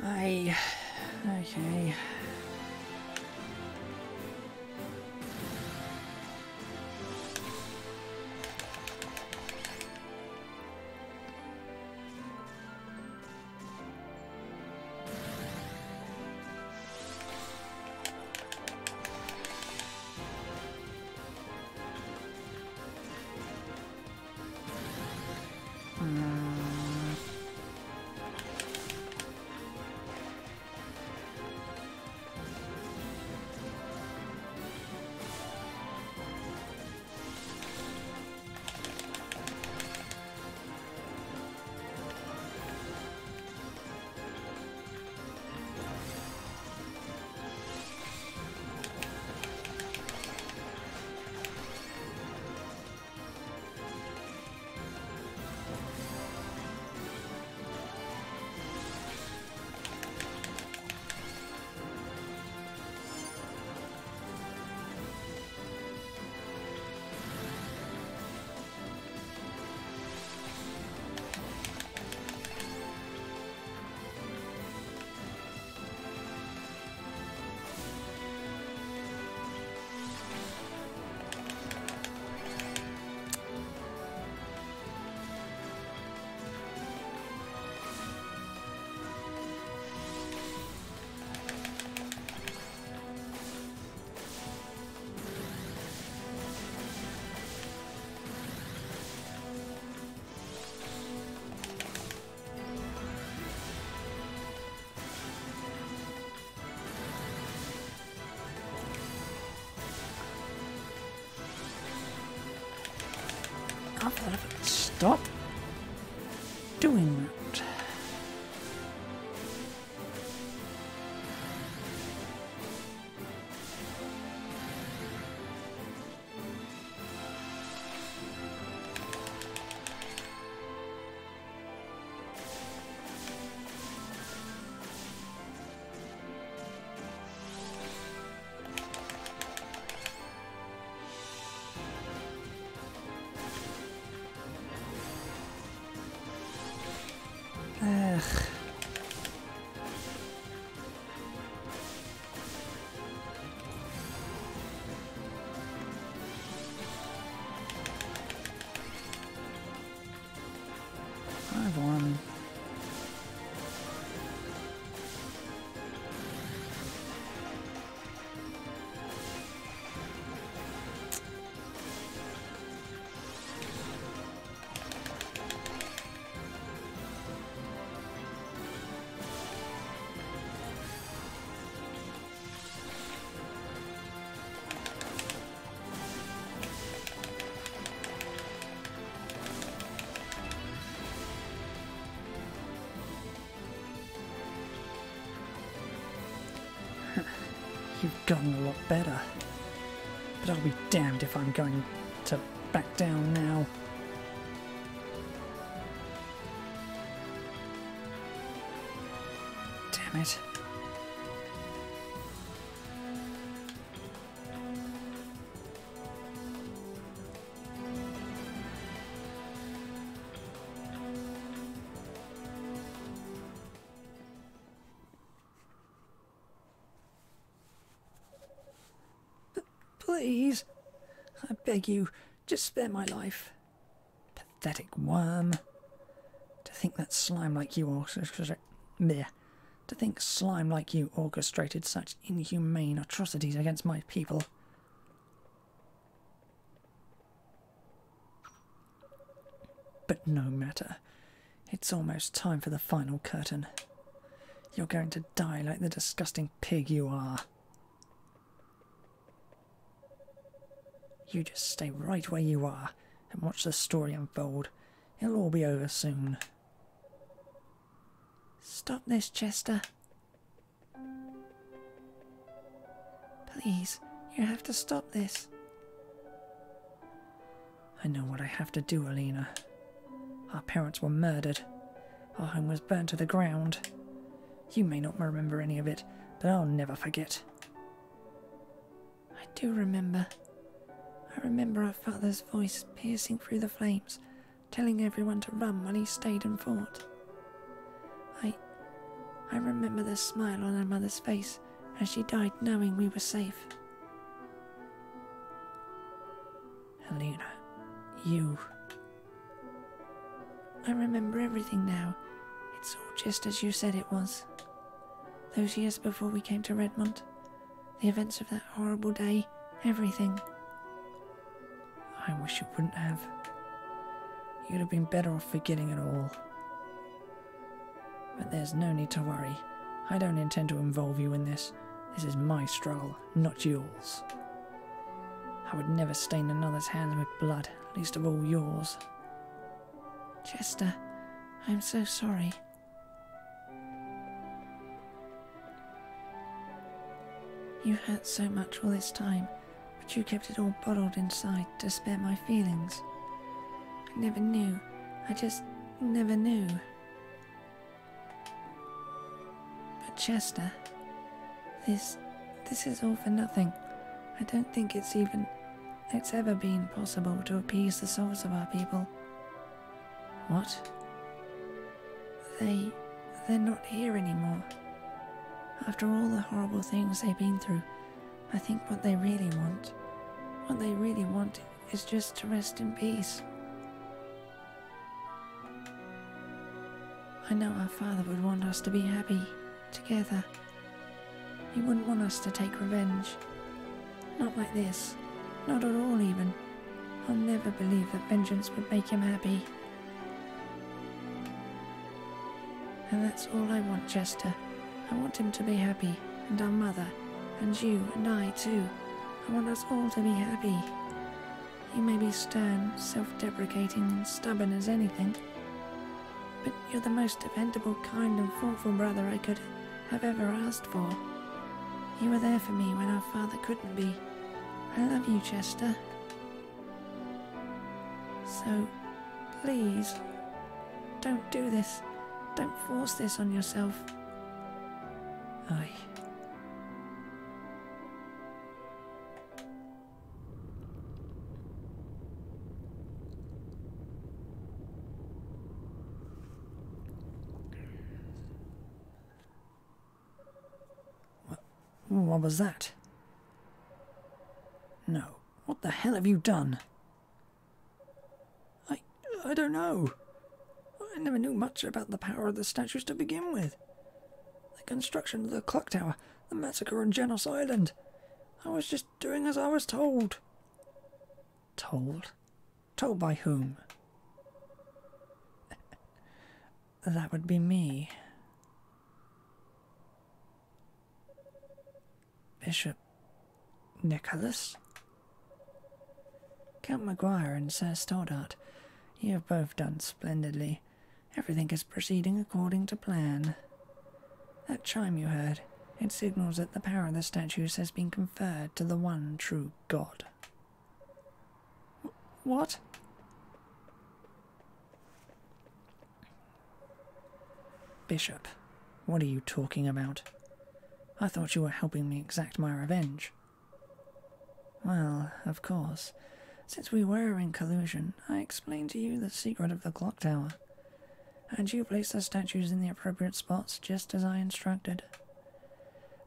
Okay. Stop doing that. Ugh. I've won. You've gotten a lot better. But I'll be damned if I'm going to back down now. Damn it. Please, I beg you, just spare my life. Pathetic worm. To think that slime like you orchestrated such inhumane atrocities against my people. But no matter. It's almost time for the final curtain. You're going to die like the disgusting pig you are. You just stay right where you are and watch the story unfold. It'll all be over soon. Stop this, Chester. Please, you have to stop this. I know what I have to do, Alina. Our parents were murdered. Our home was burned to the ground. You may not remember any of it, but I'll never forget. I do remember. I remember our father's voice piercing through the flames, telling everyone to run while he stayed and fought. I remember the smile on her mother's face as she died knowing we were safe. Helena, you... I remember everything now. It's all just as you said it was. Those years before we came to Redmond, the events of that horrible day, everything. I wish you wouldn't have. You'd have been better off forgetting it all. But there's no need to worry. I don't intend to involve you in this. This is my struggle, not yours. I would never stain another's hands with blood, least of all yours. Chester, I'm so sorry. You hurt so much all this time, but you kept it all bottled inside to spare my feelings. I never knew. I just never knew. But Chester, this is all for nothing. I don't think it's ever been possible to appease the souls of our people. What? They're not here anymore. After all the horrible things they've been through, I think what they really want is just to rest in peace. I know our father would want us to be happy, together. He wouldn't want us to take revenge. Not like this. Not at all, even. I'll never believe that vengeance would make him happy. And that's all I want, Chester. I want him to be happy, and our mother, and you, and I too. I want us all to be happy. You may be stern, self-deprecating, and stubborn as anything, but you're the most dependable, kind, and thoughtful brother I could have ever asked for. You were there for me when our father couldn't be. I love you, Chester. So, please, don't do this. Don't force this on yourself. Aye. What was that? No. What the hell have you done? I don't know. I never knew much about the power of the statues to begin with. The construction of the clock tower, the massacre on Genos Island. I was just doing as I was told. Told? Told by whom? That would be me. Bishop Nicholas? Count Maguire and Sir Stoddart, you have both done splendidly. Everything is proceeding according to plan. That chime you heard, it signals that the power of the statues has been conferred to the one true God. What? Bishop, what are you talking about? I thought you were helping me exact my revenge. Well, of course. Since we were in collusion, I explained to you the secret of the clock tower, and you placed the statues in the appropriate spots just as I instructed.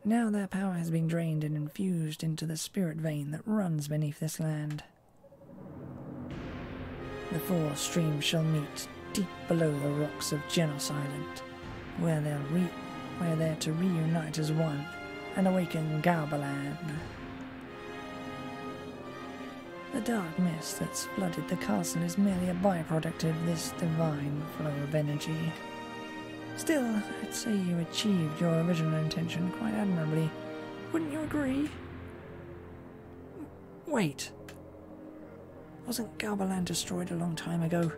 Now their power has been drained and infused into the spirit vein that runs beneath this land. The four streams shall meet deep below the rocks of Genos Island, where they're to reunite as one and awaken Garbalan. The dark mist that's flooded the castle is merely a byproduct of this divine flow of energy. Still, I'd say you achieved your original intention quite admirably. Wouldn't you agree? Wait. Wasn't Garbalan destroyed a long time ago?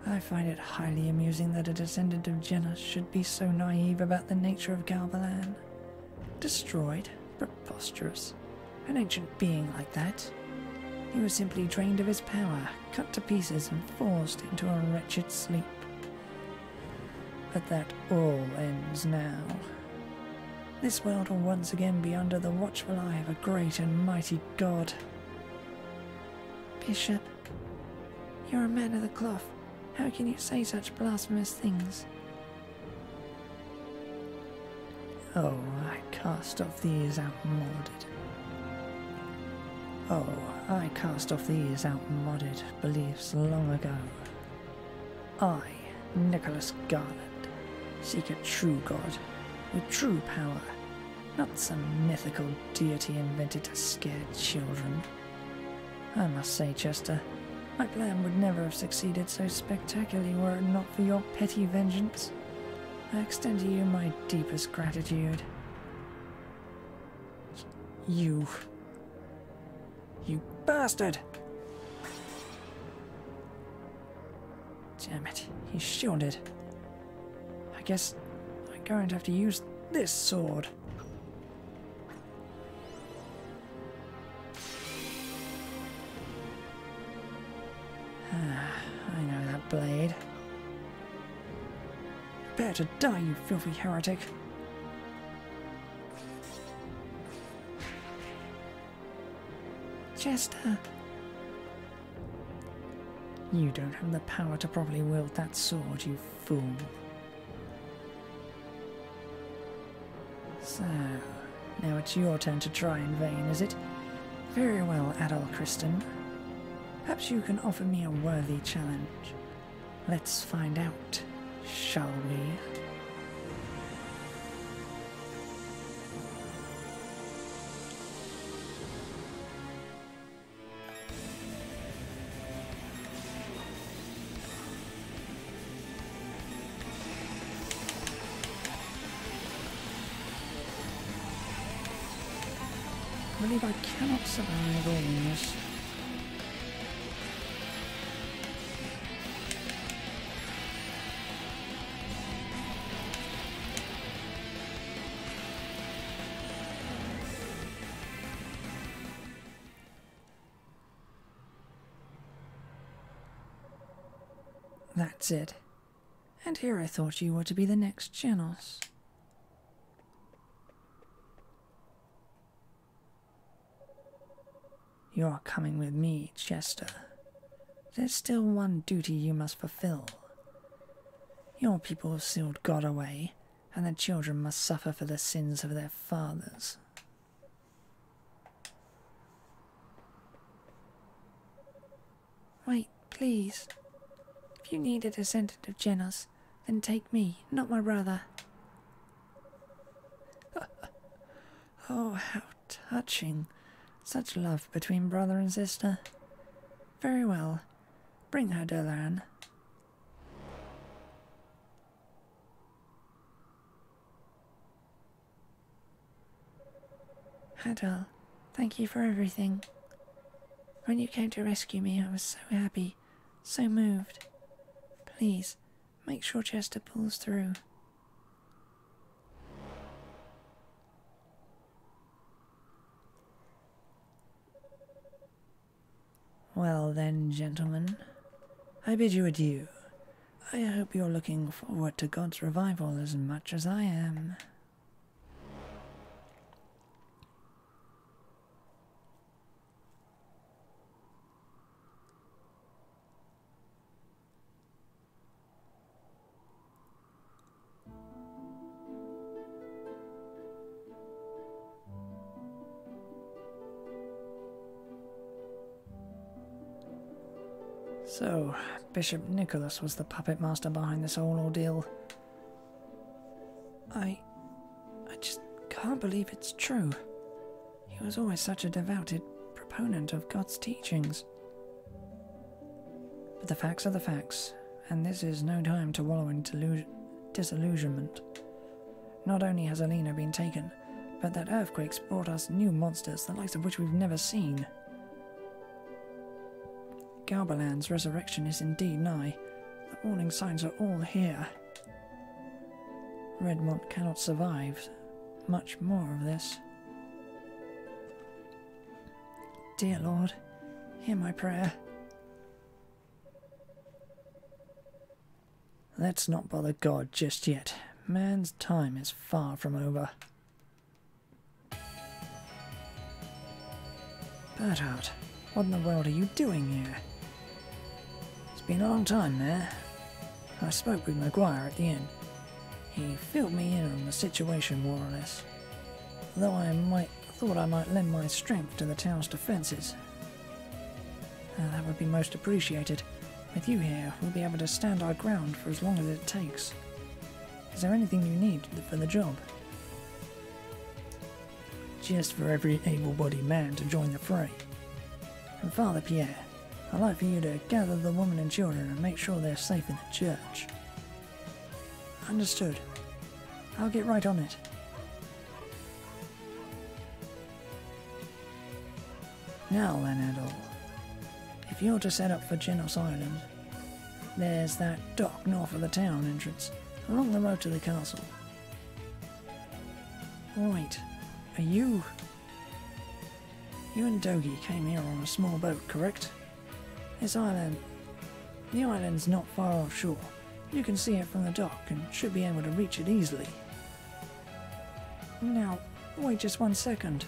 I find it highly amusing that a descendant of Genos should be so naive about the nature of Garbalan. Destroyed? Preposterous. An ancient being like that. He was simply drained of his power, cut to pieces and forced into a wretched sleep. But that all ends now. This world will once again be under the watchful eye of a great and mighty God. Bishop, you're a man of the cloth, How can you say such blasphemous things? Oh, I cast off these outmoded. Oh, I cast off these outmoded beliefs long ago. I, Nicholas Garland, seek a true God with true power, not some mythical deity invented to scare children. I must say, Chester, my plan would never have succeeded so spectacularly were it not for your petty vengeance. I extend to you my deepest gratitude. You bastard! Damn it, he's shielded. I guess I'm going to have to use this sword. I know that blade. Prepare to die, you filthy heretic. Chester. You don't have the power to properly wield that sword, you fool. So, now it's your turn to try in vain, is it? Very well, adult Kristen. Perhaps you can offer me a worthy challenge. Let's find out, shall we? I believe I cannot survive all this. That's it. And here I thought you were to be the next Genos. You're coming with me, Chester. There's still one duty you must fulfill. Your people have sealed God away, and the children must suffer for the sins of their fathers. Wait, please. If you need a descendant of Genos, then take me, not my brother. Oh, how touching. Such love between brother and sister. Very well. Bring her, Delan. Adol, thank you for everything. When you came to rescue me, I was so happy, so moved. Please, make sure Chester pulls through. Well then, gentlemen, I bid you adieu. I hope you're looking forward to God's revival as much as I am. So, Bishop Nicholas was the puppet master behind this whole ordeal. I just can't believe it's true. He was always such a devoted proponent of God's teachings. But the facts are the facts, and this is no time to wallow in disillusionment. Not only has Alina been taken, but that earthquake's brought us new monsters, the likes of which we've never seen. Galbaland's resurrection is indeed nigh. The warning signs are all here. Redmont cannot survive much more of this. Dear Lord, hear my prayer. Let's not bother God just yet. Man's time is far from over. Berthold, what in the world are you doing here? It's been a long time, eh? I spoke with Maguire at the inn. He filled me in on the situation more or less, though thought I might lend my strength to the town's defences. That would be most appreciated. With you here, we'll be able to stand our ground for as long as it takes. Is there anything you need for the job? Just for every able-bodied man to join the fray. And Father Pierre, I'd like for you to gather the women and children and make sure they're safe in the church. Understood. I'll get right on it. Now then, Adol. If you're to set up for Genos Island, there's that dock north of the town entrance, along the road to the castle. Right, are you... You and Dogi came here on a small boat, correct? The island's not far offshore. You can see it from the dock and should be able to reach it easily. Now, wait just 1 second.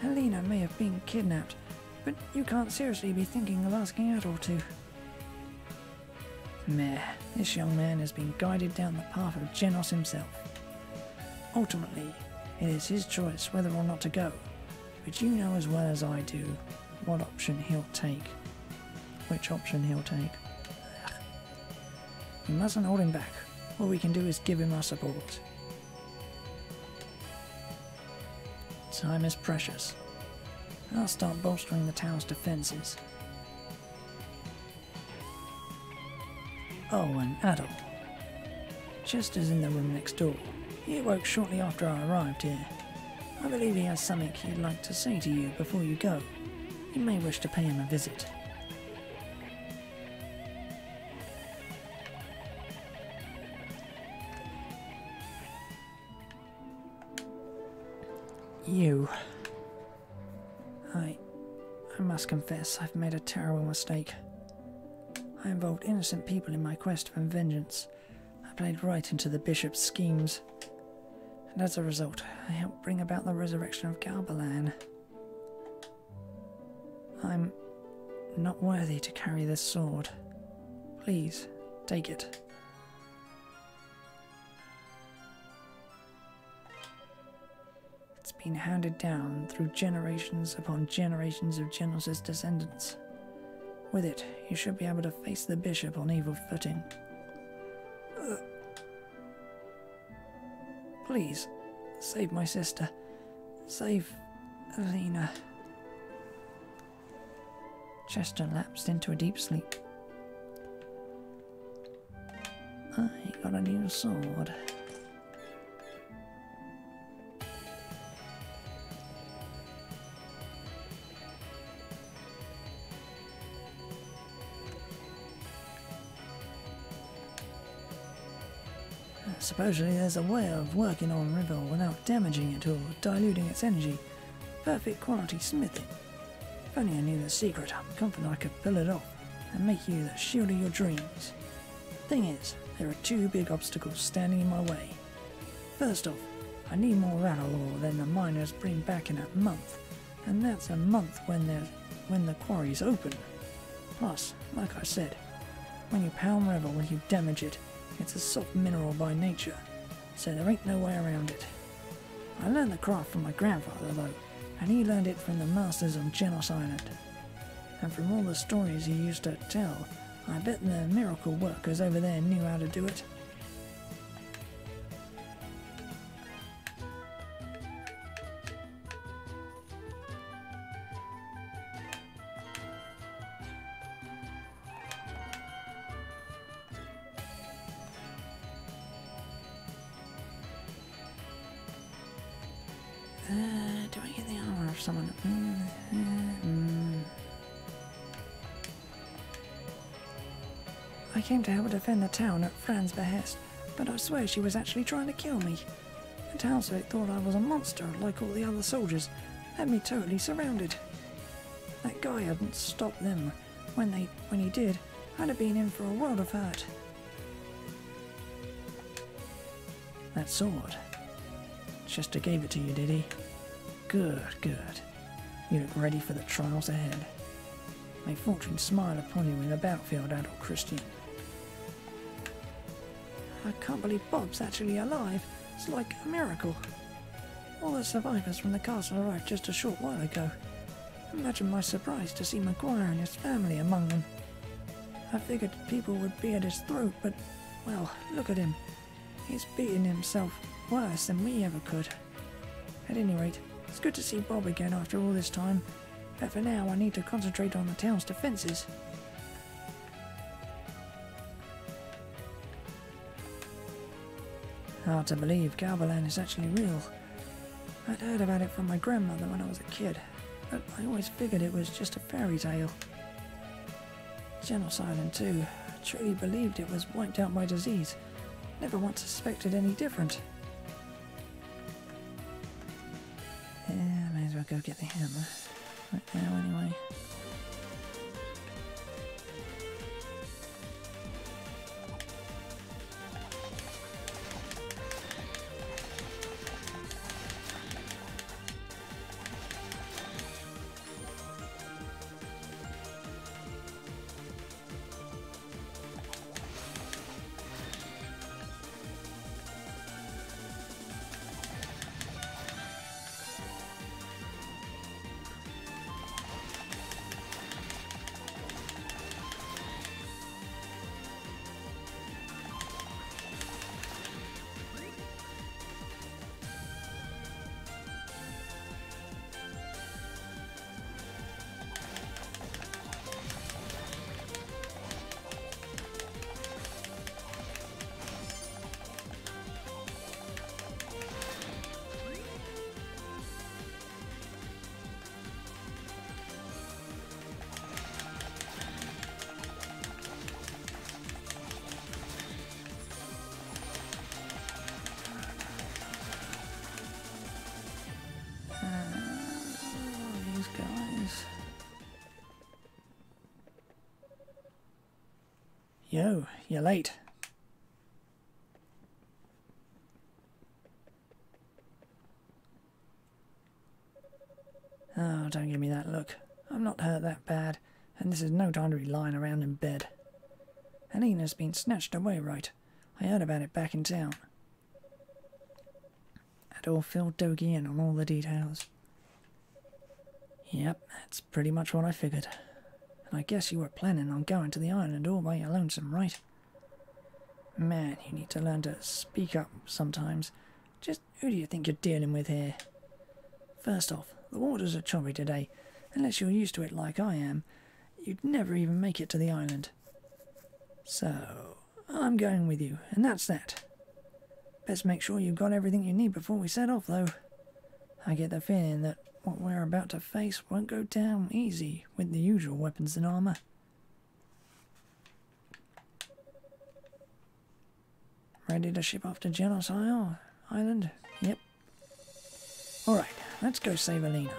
Helena may have been kidnapped, but you can't seriously be thinking of asking Adol to. Meh, this young man has been guided down the path of Genos himself. Ultimately, it is his choice whether or not to go, but you know as well as I do what option he'll take. Which option he'll take. We mustn't hold him back. All we can do is give him our support. Time is precious. I'll start bolstering the town's defences. Oh, and Adol. Chester's in the room next door. He awoke shortly after I arrived here. I believe he has something he'd like to say to you before you go. You may wish to pay him a visit. You. I must confess I've made a terrible mistake. I involved innocent people in my quest for vengeance. I played right into the bishop's schemes. And as a result, I helped bring about the resurrection of Galbalan. I'm not worthy to carry this sword. Please, take it. It's been handed down through generations upon generations of Genos' descendants. With it, you should be able to face the bishop on equal footing. Please, save my sister. Save Helena. Chester lapsed into a deep sleep. I got a new sword. Supposedly there's a way of working on River without damaging it or diluting its energy. Perfect quality smithing. If only I knew the secret, I'm confident I could pull it off and make you the shield of your dreams. Thing is, there are two big obstacles standing in my way. First off, I need more rattle ore than the miners bring back in a month, and that's a month when the quarry's open. Plus, like I said, when you pound Revel, you damage it. It's a soft mineral by nature, so there ain't no way around it. I learned the craft from my grandfather though, and he learned it from the masters on Genos Island. And from all the stories he used to tell, I bet the miracle workers over there knew how to do it. Do I get the armor of someone? I came to help defend the town at Fran's behest, but I swear she was actually trying to kill me. The townsfolk thought I was a monster, like all the other soldiers, had me totally surrounded. That guy hadn't stopped them. When he did, I'd have been in for a world of hurt. That sword. Chester gave it to you, did he? Good, good. You look ready for the trials ahead. May fortune smile upon you in the battlefield, adult Christian. I can't believe Bob's actually alive. It's like a miracle. All the survivors from the castle arrived just a short while ago. Imagine my surprise to see Maguire and his family among them. I figured people would be at his throat, but, well, look at him. He's beaten himself worse than we ever could. At any rate, it's good to see Bob again after all this time, but for now I need to concentrate on the town's defences. Hard to believe Galbalan is actually real. I'd heard about it from my grandmother when I was a kid, but I always figured it was just a fairy tale. Genos Island too. I truly believed it was wiped out by disease. Never once suspected any different. Yeah, may as well go get the hammer. Right now anyway. Yo, you're late. Oh, don't give me that look. I'm not hurt that bad, and this is no time to be lying around in bed. Alina's been snatched away, right? I heard about it back in town. Adol filled Dogi in on all the details. Yep, that's pretty much what I figured. And I guess you were planning on going to the island all by your lonesome, right? Man, you need to learn to speak up sometimes. Just who do you think you're dealing with here? First off, the waters are choppy today. Unless you're used to it like I am, you'd never even make it to the island. So, I'm going with you, and that's that. Best make sure you've got everything you need before we set off, though. I get the feeling that what we're about to face won't go down easy with the usual weapons and armour. Ready to ship off to Genos Island? Yep. Alright, let's go save Alina.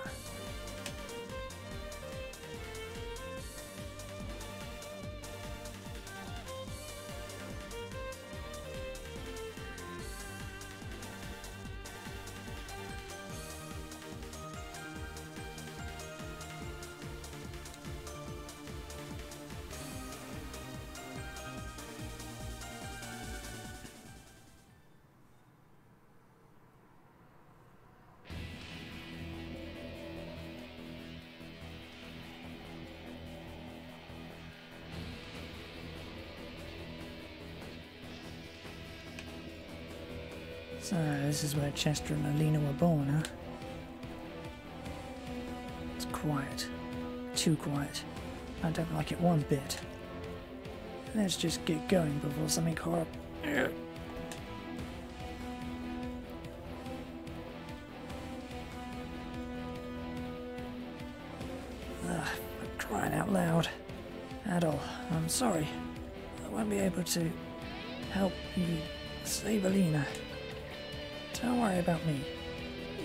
So, this is where Chester and Alina were born, huh? It's quiet. Too quiet. I don't like it one bit. Let's just get going before something horrible... Ugh, for crying out loud. Adol, I'm sorry. I won't be able to help you save Alina. Don't worry about me.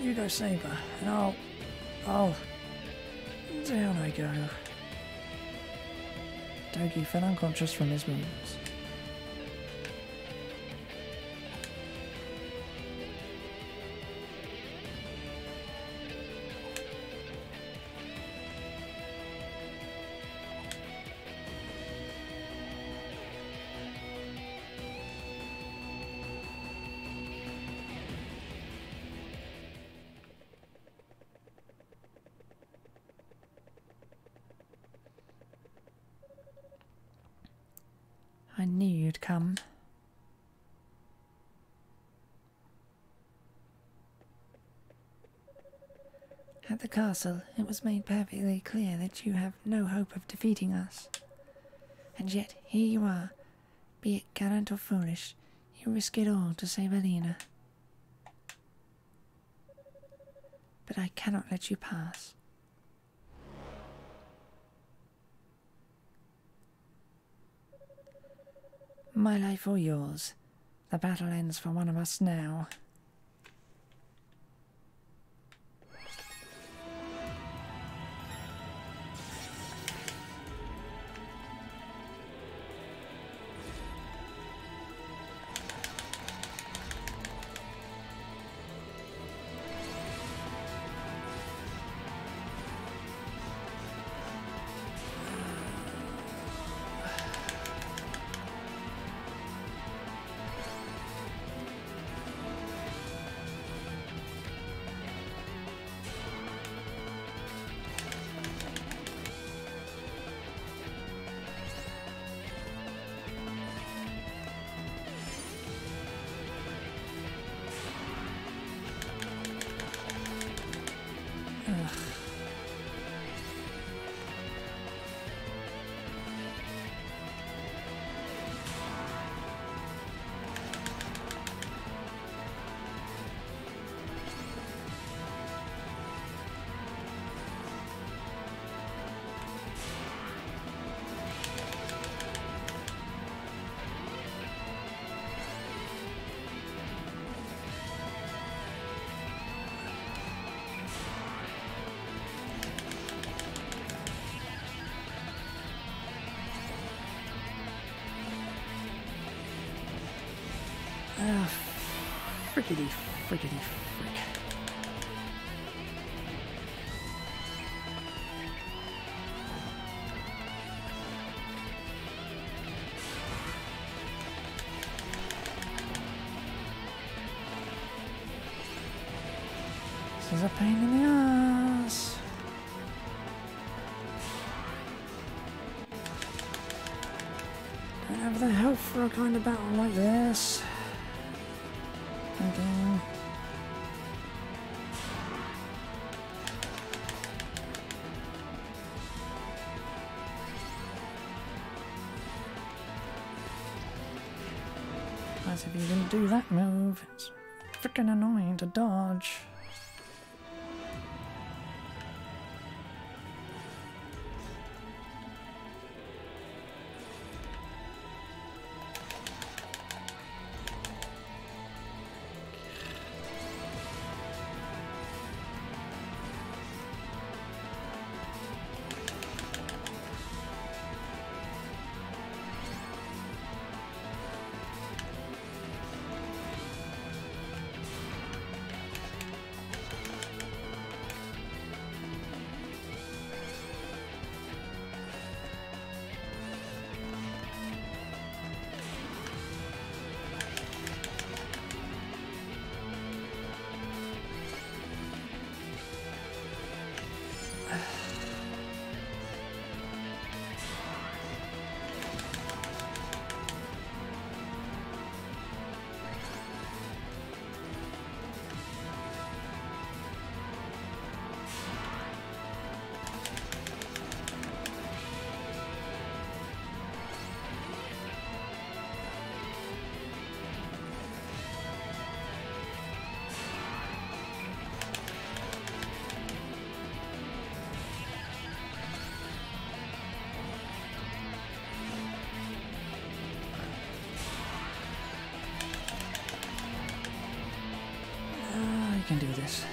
You go save her, and I'll... Down I go. Dogi fell unconscious from his wounds. I knew you'd come. At the castle, it was made perfectly clear that you have no hope of defeating us. And yet, here you are. Be it gallant or foolish, you risk it all to save Alina. But I cannot let you pass. My life or yours. The battle ends for one of us now. Frickety, frickety, frick. This is a pain in the ass. Don't have the health for a kind of battle like this. Thinking. As if you didn't do that move. It's freaking annoying to dodge. I can do this.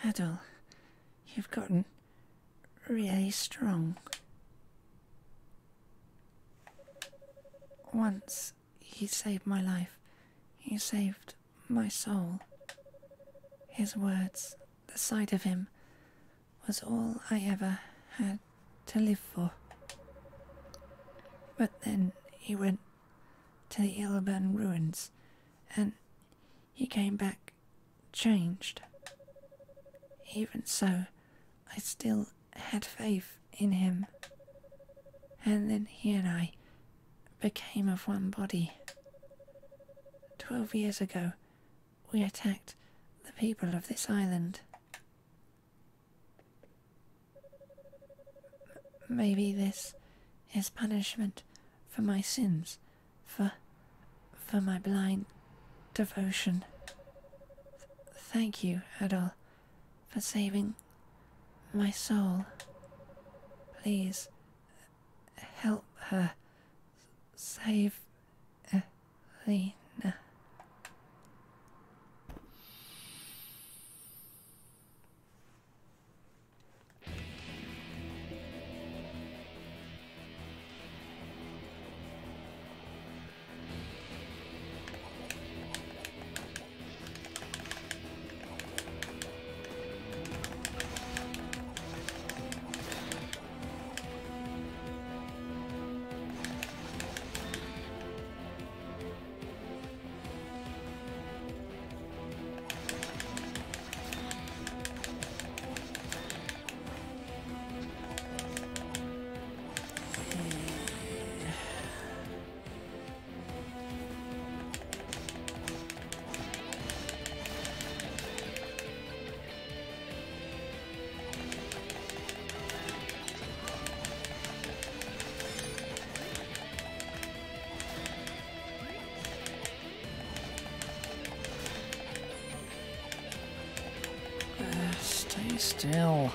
Adol, you've gotten really strong. Once he saved my life. He saved my soul. His words, the sight of him, was all I ever had to live for. But then he went to the Illiburn ruins, and he came back changed. Even so, I still had faith in him. And then he and I became of one body. 12 years ago, we attacked the people of this island. Maybe this is punishment for my sins, for my blind devotion. Thank you, Adol, for saving my soul. Please, help her save Lena. Stay still.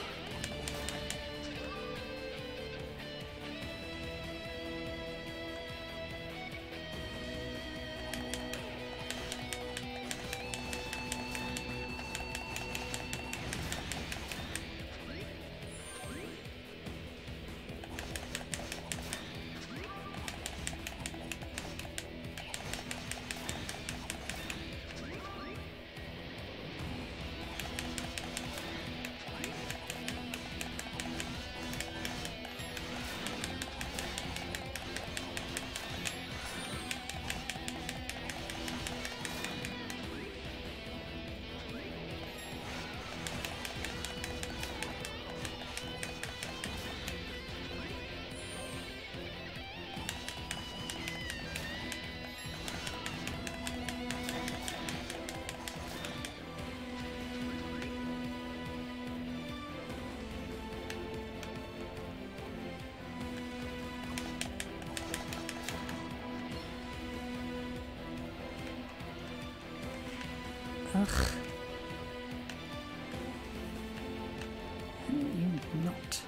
Ugh. You not.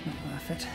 Not worth it.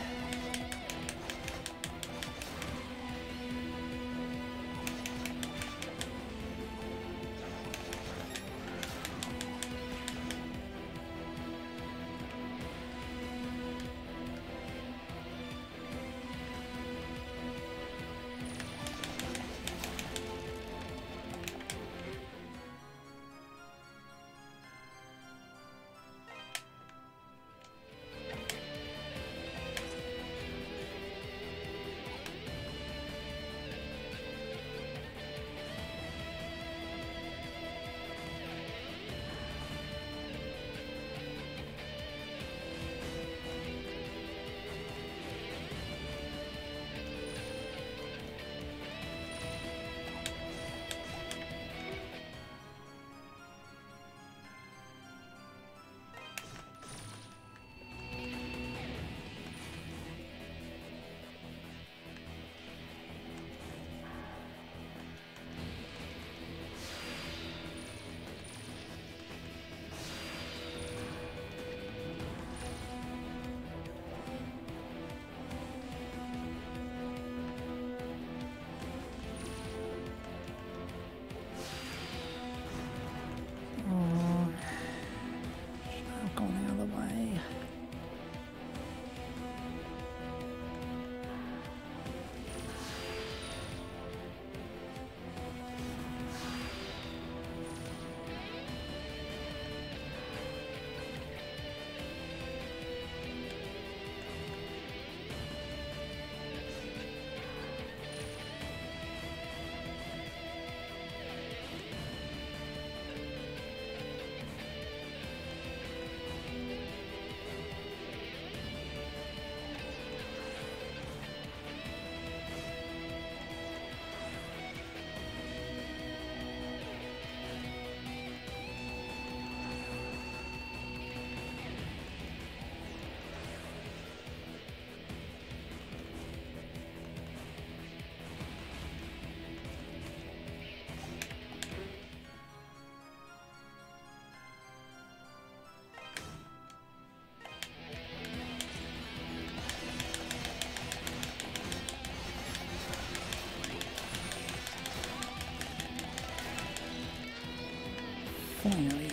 Finally.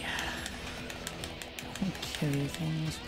Kill you things.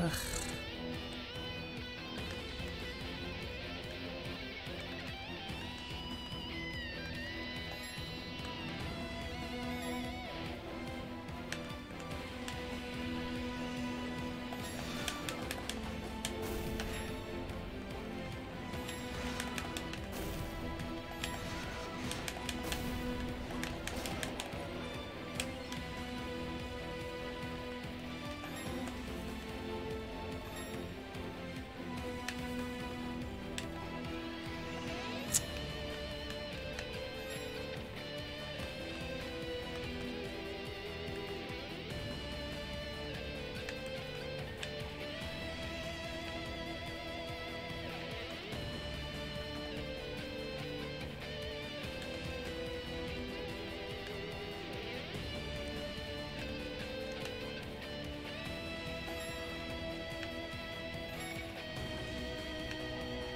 Ugh.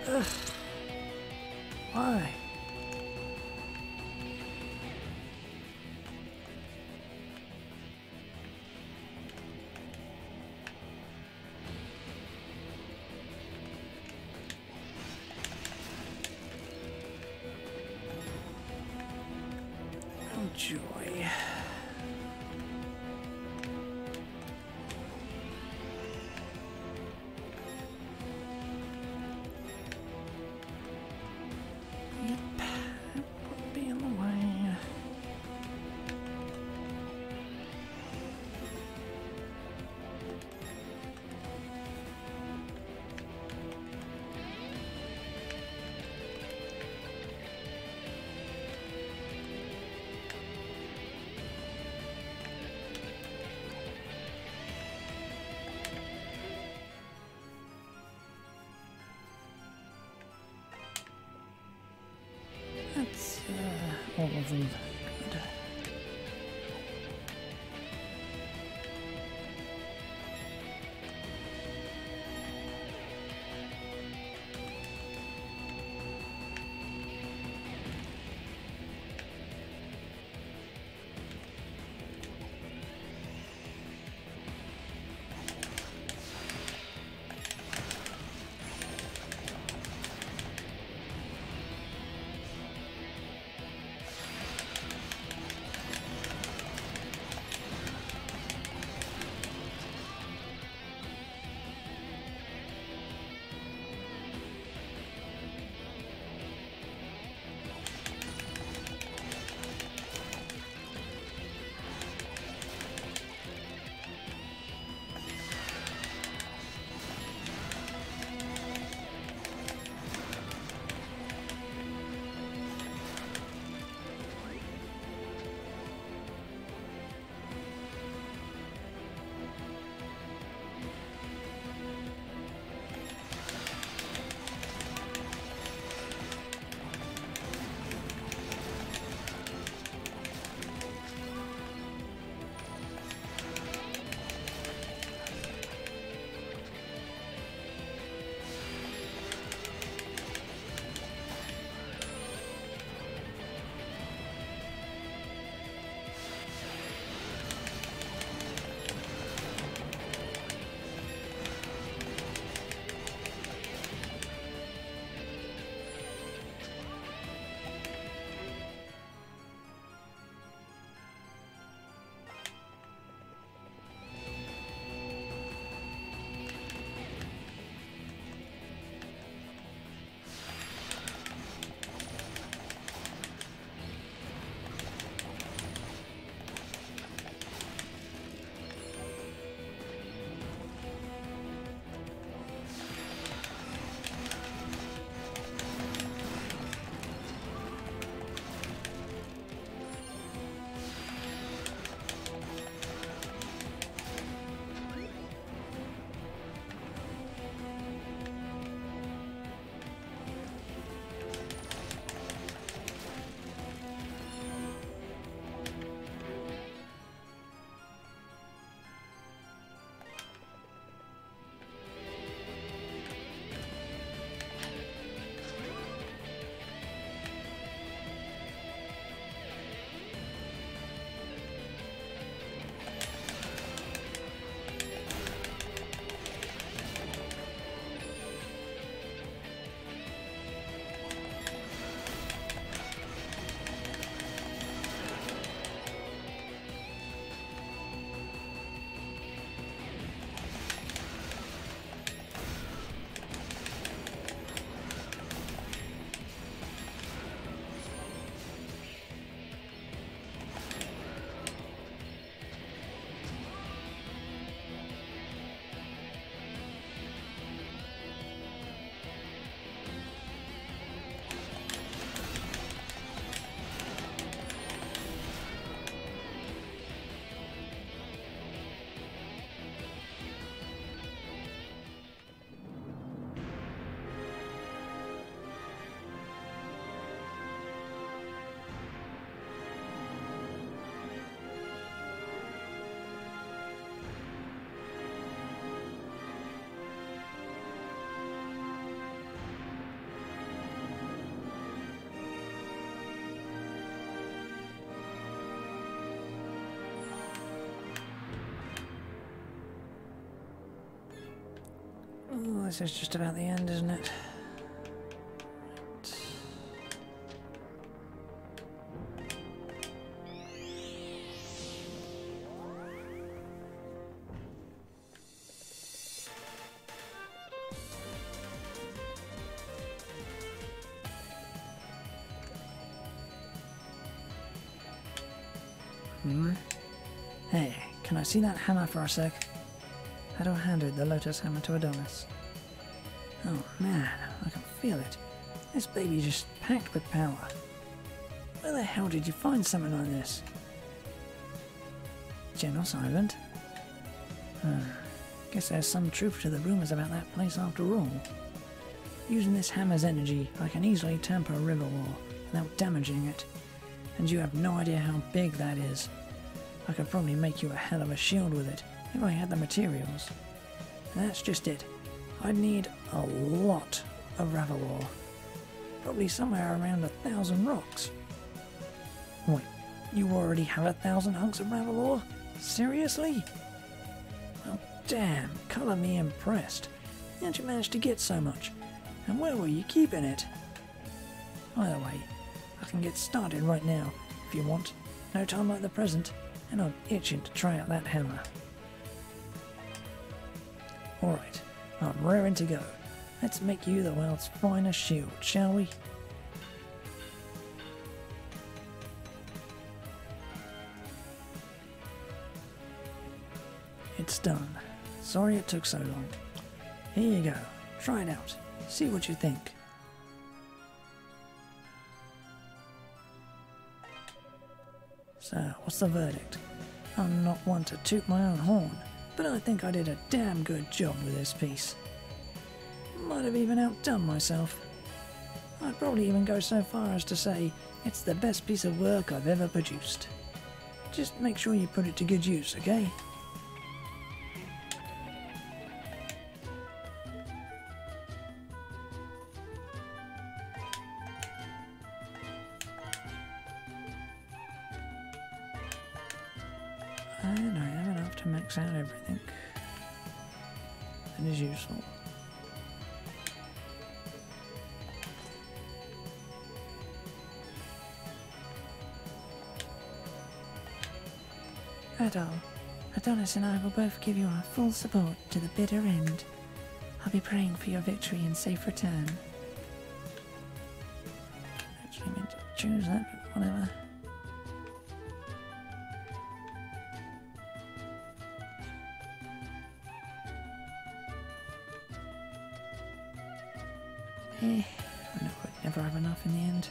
Ugh. Why? Oh, joy. Yep, it would be in the way. That's all of them. Good. Oh, this is just about the end, isn't it? Hey, can I see that hammer for a sec? Haddo handed the lotus hammer to Adonis. Oh man, I can feel it. This baby's just packed with power. Where the hell did you find something like this? Genos Island? Guess there's some truth to the rumours about that place after all. Using this hammer's energy, I can easily tamper a river wall without damaging it. And you have no idea how big that is. I could probably make you a hell of a shield with it, if I had the materials. And that's just it. I'd need a lot of Ravalor. Probably somewhere around 1,000 rocks. Wait, you already have 1,000 hunks of Ravalor? Seriously? Well, damn, colour me impressed. How'd you manage to get so much? And where were you keeping it? Either way, I can get started right now, if you want. No time like the present, and I'm itching to try out that hammer. Alright, I'm raring to go. Let's make you the world's finest shield, shall we? It's done. Sorry it took so long. Here you go. Try it out. See what you think. So, what's the verdict? I'm not one to toot my own horn, but I think I did a damn good job with this piece. Might have even outdone myself. I'd probably even go so far as to say it's the best piece of work I've ever produced. Just make sure you put it to good use, okay? And I have enough to max out everything that is useful. Adol, Adonis and I will both give you our full support to the bitter end. I'll be praying for your victory and safe return. Actually meant to choose that, but whatever. I know I'd never have enough in the end.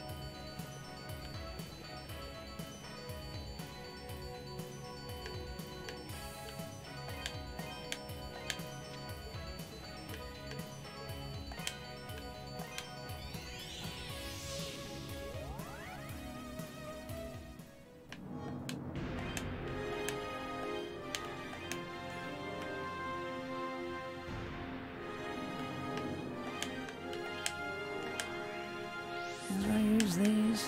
As I use these.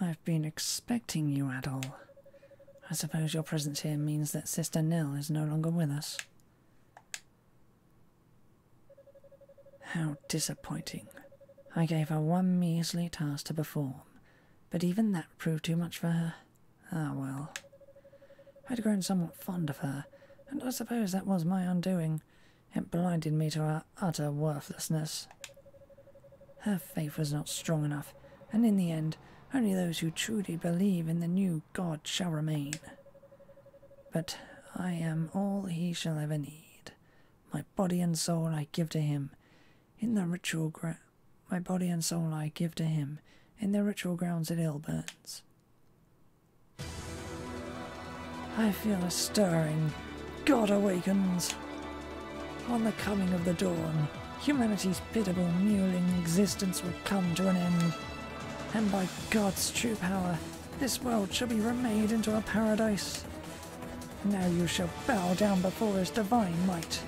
I've been expecting you, Adol. I suppose your presence here means that Sister Nell is no longer with us. How disappointing. I gave her one measly task to perform, but even that proved too much for her. Ah well. I'd grown somewhat fond of her, and I suppose that was my undoing. It blinded me to her utter worthlessness. Her faith was not strong enough, and in the end, only those who truly believe in the new God shall remain. But I am all he shall ever need. My body and soul I give to him. In the ritual my body and soul I give to him. In the ritual grounds at Ilburns. I feel a stirring. God awakens. On the coming of the dawn, humanity's pitiable, mewling existence will come to an end. And by God's true power, This world shall be remade into a paradise. Now you shall bow down before his divine might.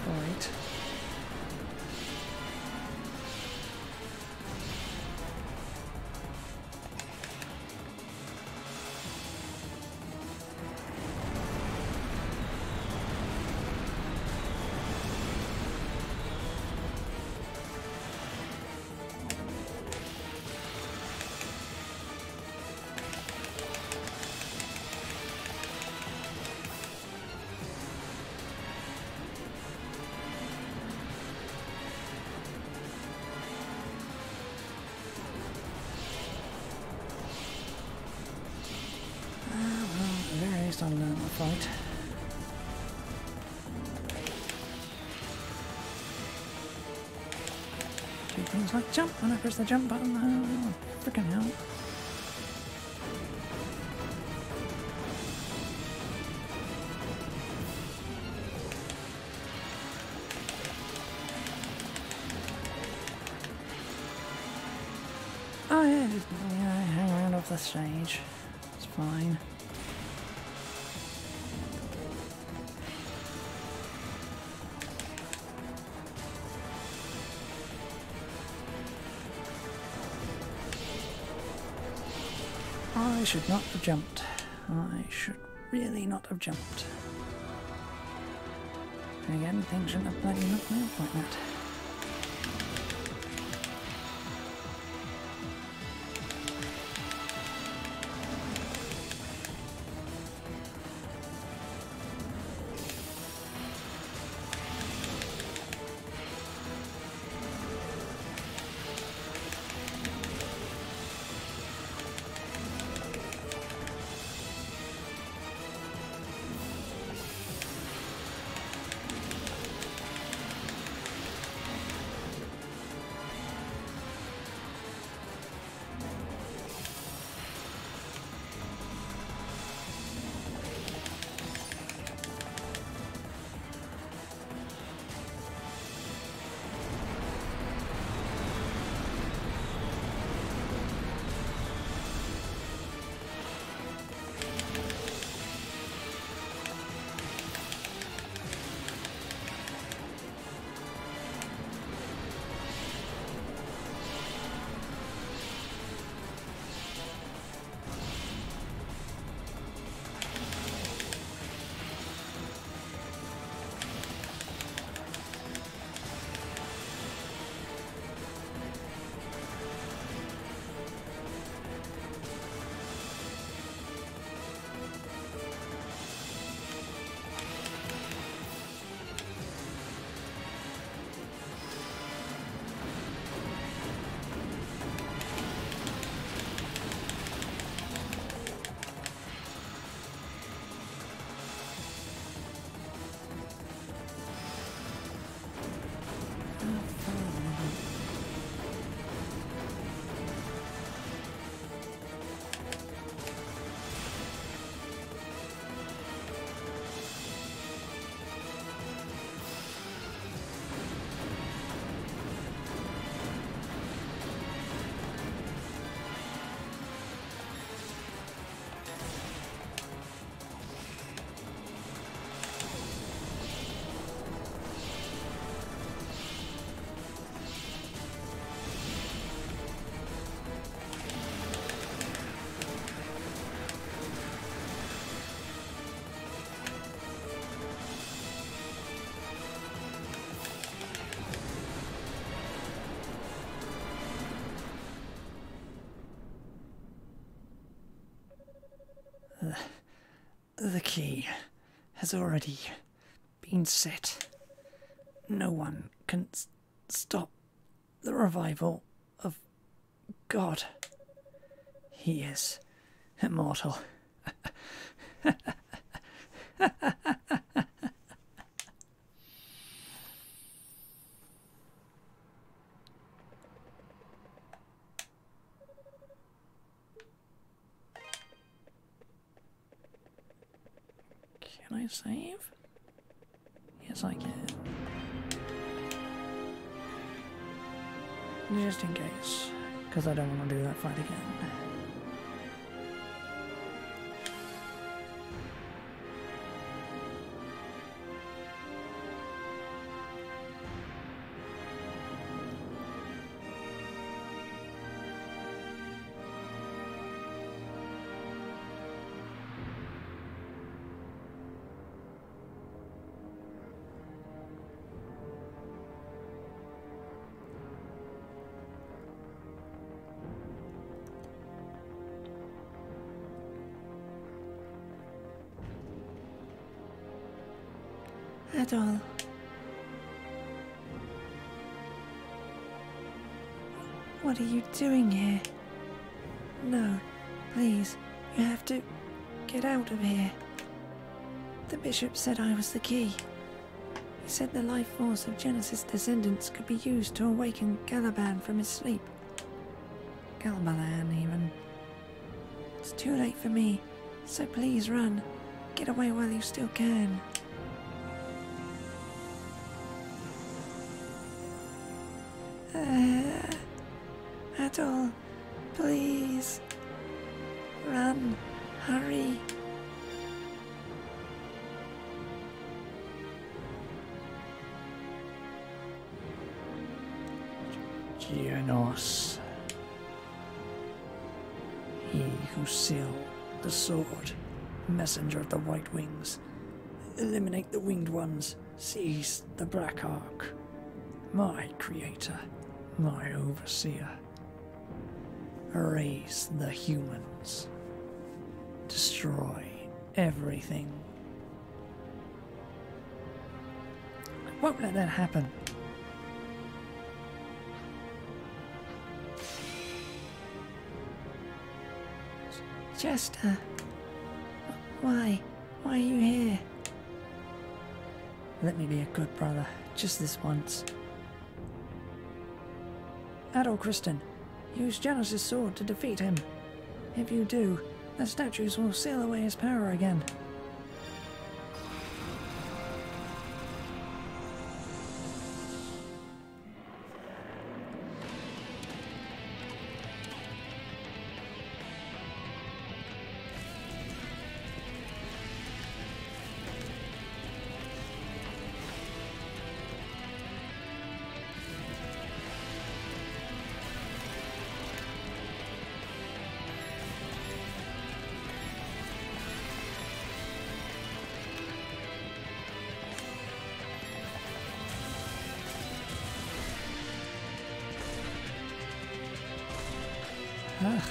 Right. I learned the fight. Do things like jump when I press the jump button. Oh, freaking hell. Oh yeah, hang around off the stage. It's fine. I should not have jumped. I should really not have jumped. And again, things shouldn't have bloody knocked me off like that. has already been set. No one can stop the revival of God. He is immortal. Can I save? Yes, I can. Just in case, because I don't want to do that fight again. At all. What are you doing here? No, please, you have to get out of here. The bishop said I was the key. He said the life force of Genesis' descendants could be used to awaken Caliban from his sleep. Galbalan, even. It's too late for me, so please run. Get away while you still can. Adol, please. Run. Hurry. Genos. He who sealed the sword, messenger of the White Wings. Eliminate the winged ones, seize the Black Ark. My creator, my overseer. Erase the humans. Destroy everything. I won't let that happen. Chester. Why? Why are you here? Let me be a good brother, just this once. Adol Kristen, use Genesis' sword to defeat him. If you do, the statues will seal away his power again. Ugh.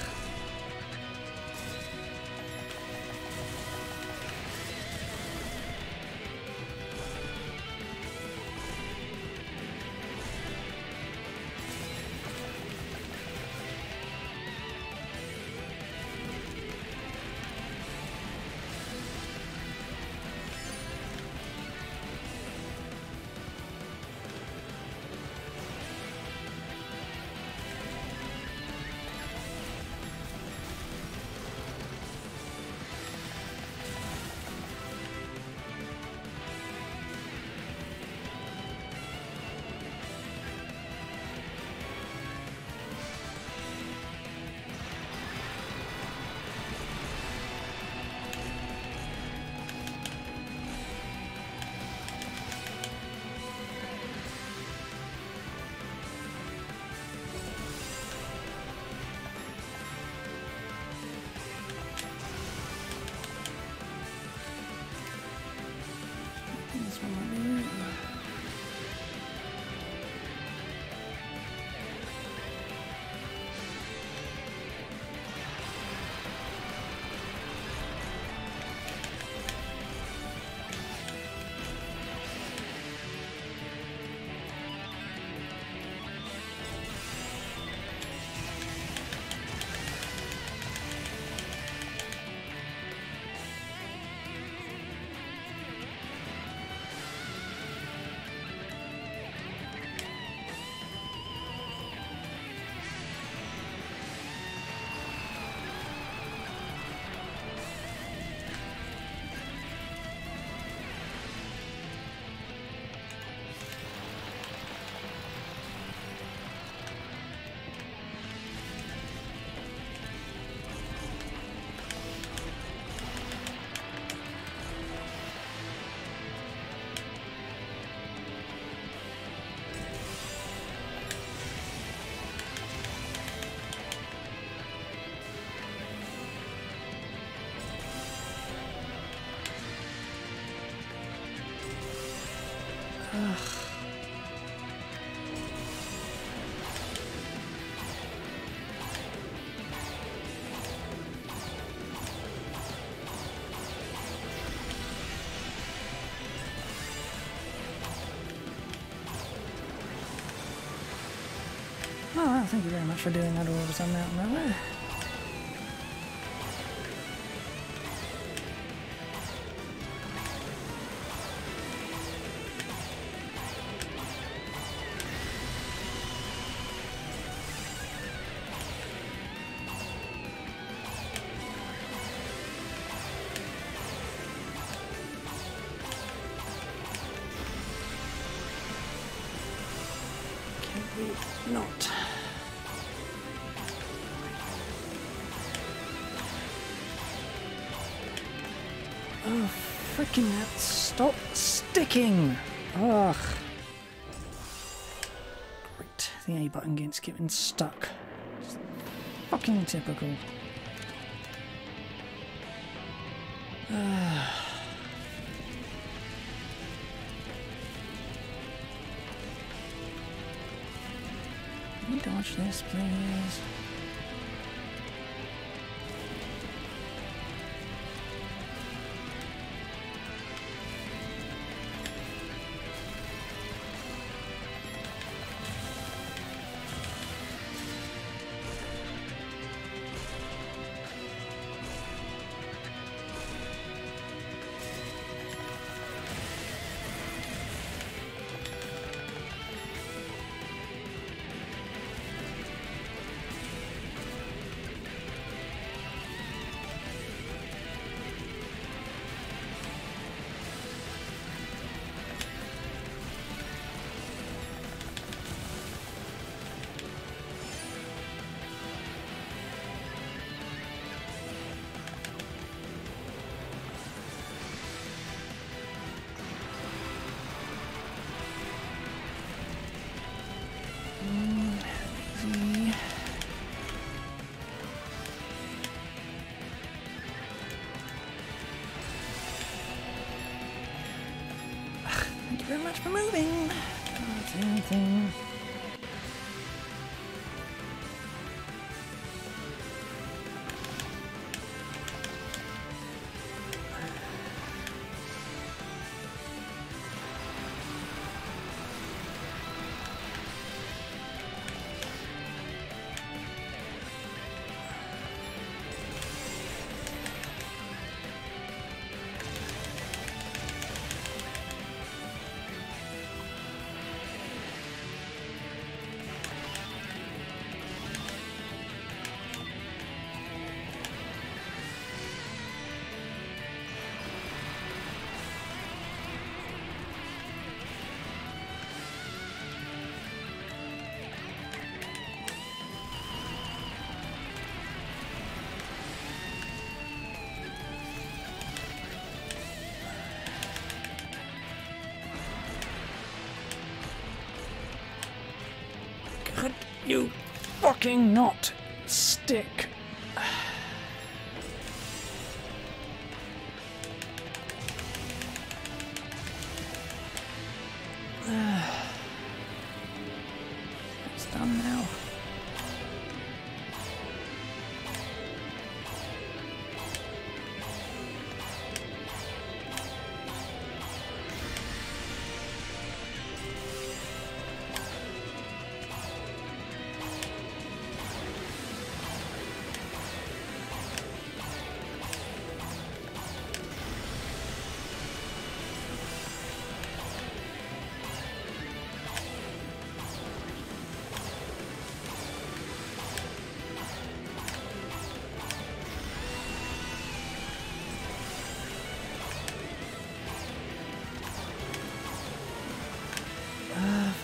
Oh, well, thank you very much for doing that all of a sudden out of nowhere. Not. Oh, freaking that! Stop sticking! Ugh. Great. The A button gets getting stuck. Just fucking typical. Can you dodge this, please? Thank you very much for moving. Can't see anything. Could you fucking not stick? It's done now.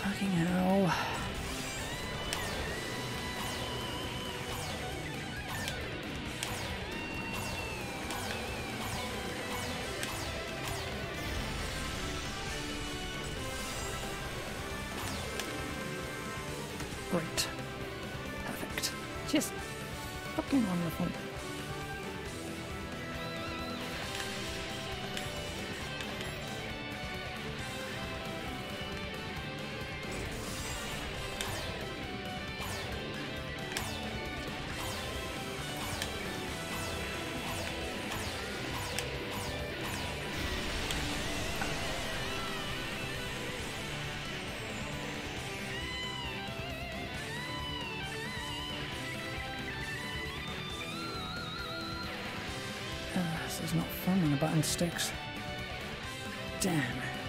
Fucking hell. Great. Perfect. Just fucking wonderful. guess there's not fun when a button sticks. Damn,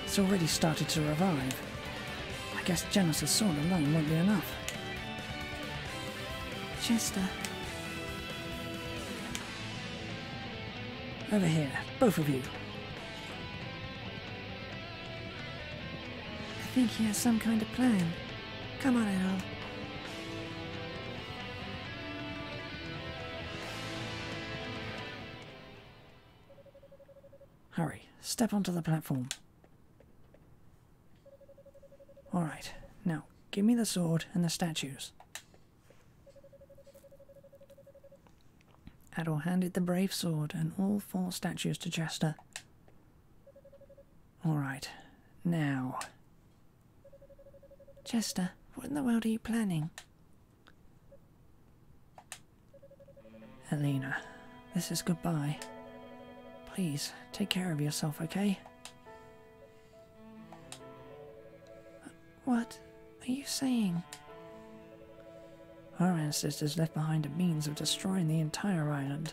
it's already started to revive. I guess Janus's sword alone won't be enough. Chester. Over here, both of you. I think he has some kind of plan. Come on, Errol. Hurry, step onto the platform. Alright, now give me the sword and the statues. Adol handed the brave sword and all 4 statues to Chester. Alright, now... Chester, what in the world are you planning? Elena, this is goodbye. Please, take care of yourself, okay? What are you saying? Our ancestors left behind a means of destroying the entire island.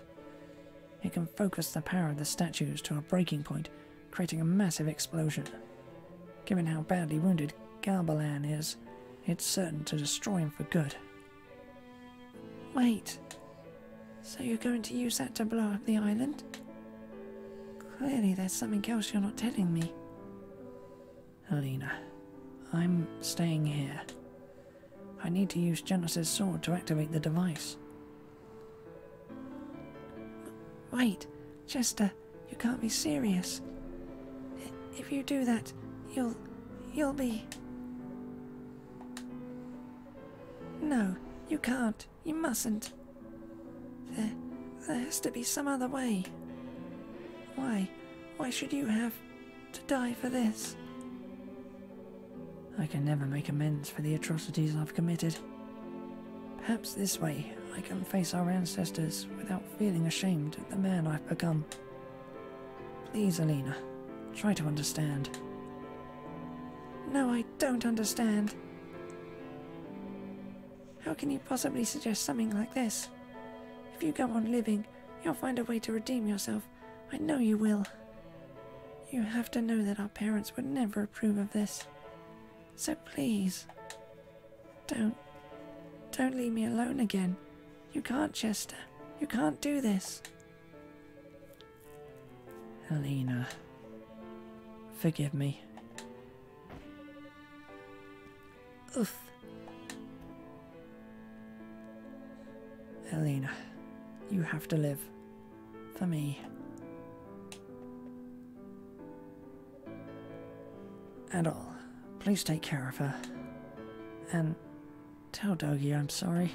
It can focus the power of the statues to a breaking point, creating a massive explosion. Given how badly wounded Galbalan is, it's certain to destroy him for good. Wait, so you're going to use that to blow up the island? Clearly there's something else you're not telling me. Elena, I'm staying here. I need to use Janus's sword to activate the device. Wait, Chester, you can't be serious. If you do that, you'll be... No, you can't. You mustn't. There has to be some other way. Why? Why should you have to die for this? I can never make amends for the atrocities I've committed. Perhaps this way I can face our ancestors without feeling ashamed at the man I've become. Please, Elena, try to understand. No, I don't understand. How can you possibly suggest something like this? If you go on living, you'll find a way to redeem yourself. I know you will. You have to know that our parents would never approve of this. So please, don't leave me alone again. You can't, Chester. You can't do this. Elena, forgive me. Oof. Elena, you have to live. For me. Adol, please take care of her. And tell Dogi I'm sorry.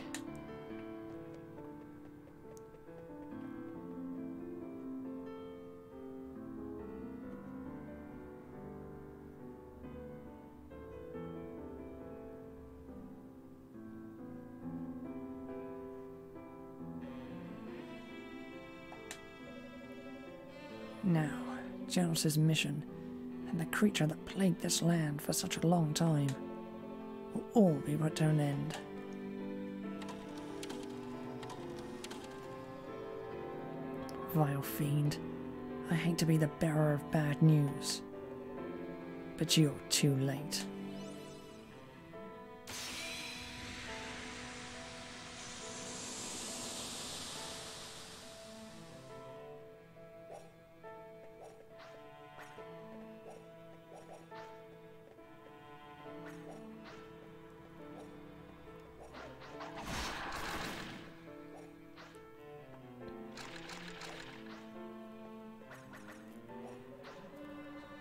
Now, Janus's mission, and the creature that plagued this land for such a long time, will all be brought to an end. Vile fiend, I hate to be the bearer of bad news, but you're too late.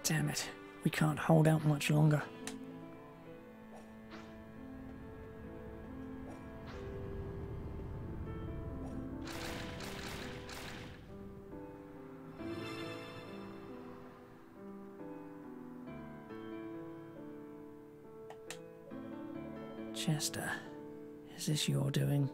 Damn it, we can't hold out much longer. Chester, is this your doing?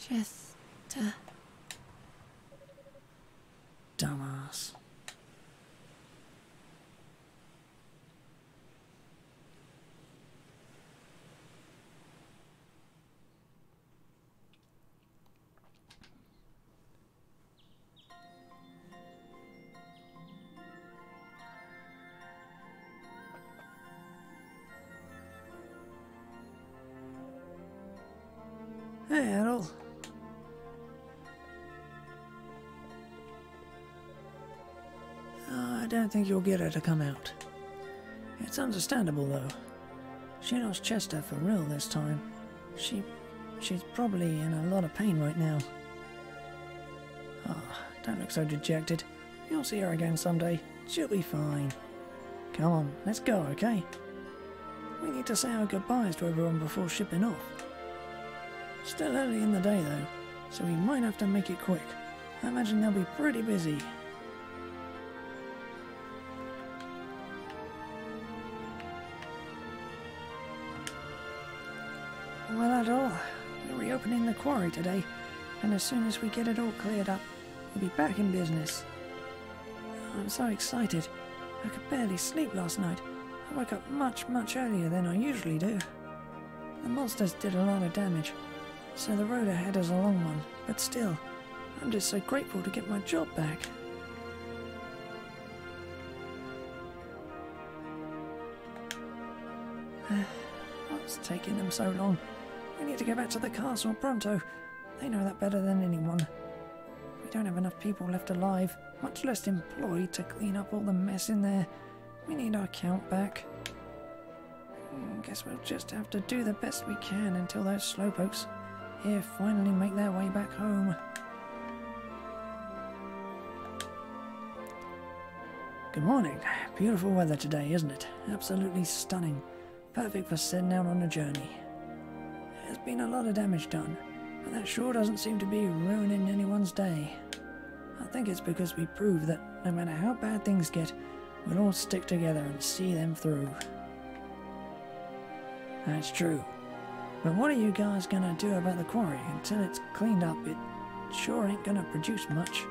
Just, Dumbass. Hey, Errol. I don't think you'll get her to come out. It's understandable, though. She lost Chester for real this time. She's probably in a lot of pain right now. Don't look so dejected. You'll see her again someday. She'll be fine. Come on, let's go, okay? We need to say our goodbyes to everyone before shipping off. Still early in the day, though, so we might have to make it quick. I imagine they'll be pretty busy. Well, that's all. We're reopening the quarry today, and as soon as we get it all cleared up, we'll be back in business. I'm so excited. I could barely sleep last night. I woke up much earlier than I usually do. The monsters did a lot of damage, so the road ahead is a long one, but still, I'm just so grateful to get my job back. What's taking them so long? We need to get back to the castle pronto. They know that better than anyone. We don't have enough people left alive, much less employed, to clean up all the mess in there. We need our count back. Guess we'll just have to do the best we can until those slowpokes here finally make their way back home. Good morning. Beautiful weather today, isn't it? Absolutely stunning. Perfect for setting out on a journey. There's been a lot of damage done, but that sure doesn't seem to be ruining anyone's day. I think it's because we proved that no matter how bad things get, we'll all stick together and see them through. That's true. But what are you guys gonna do about the quarry? Until it's cleaned up, it sure ain't gonna produce much.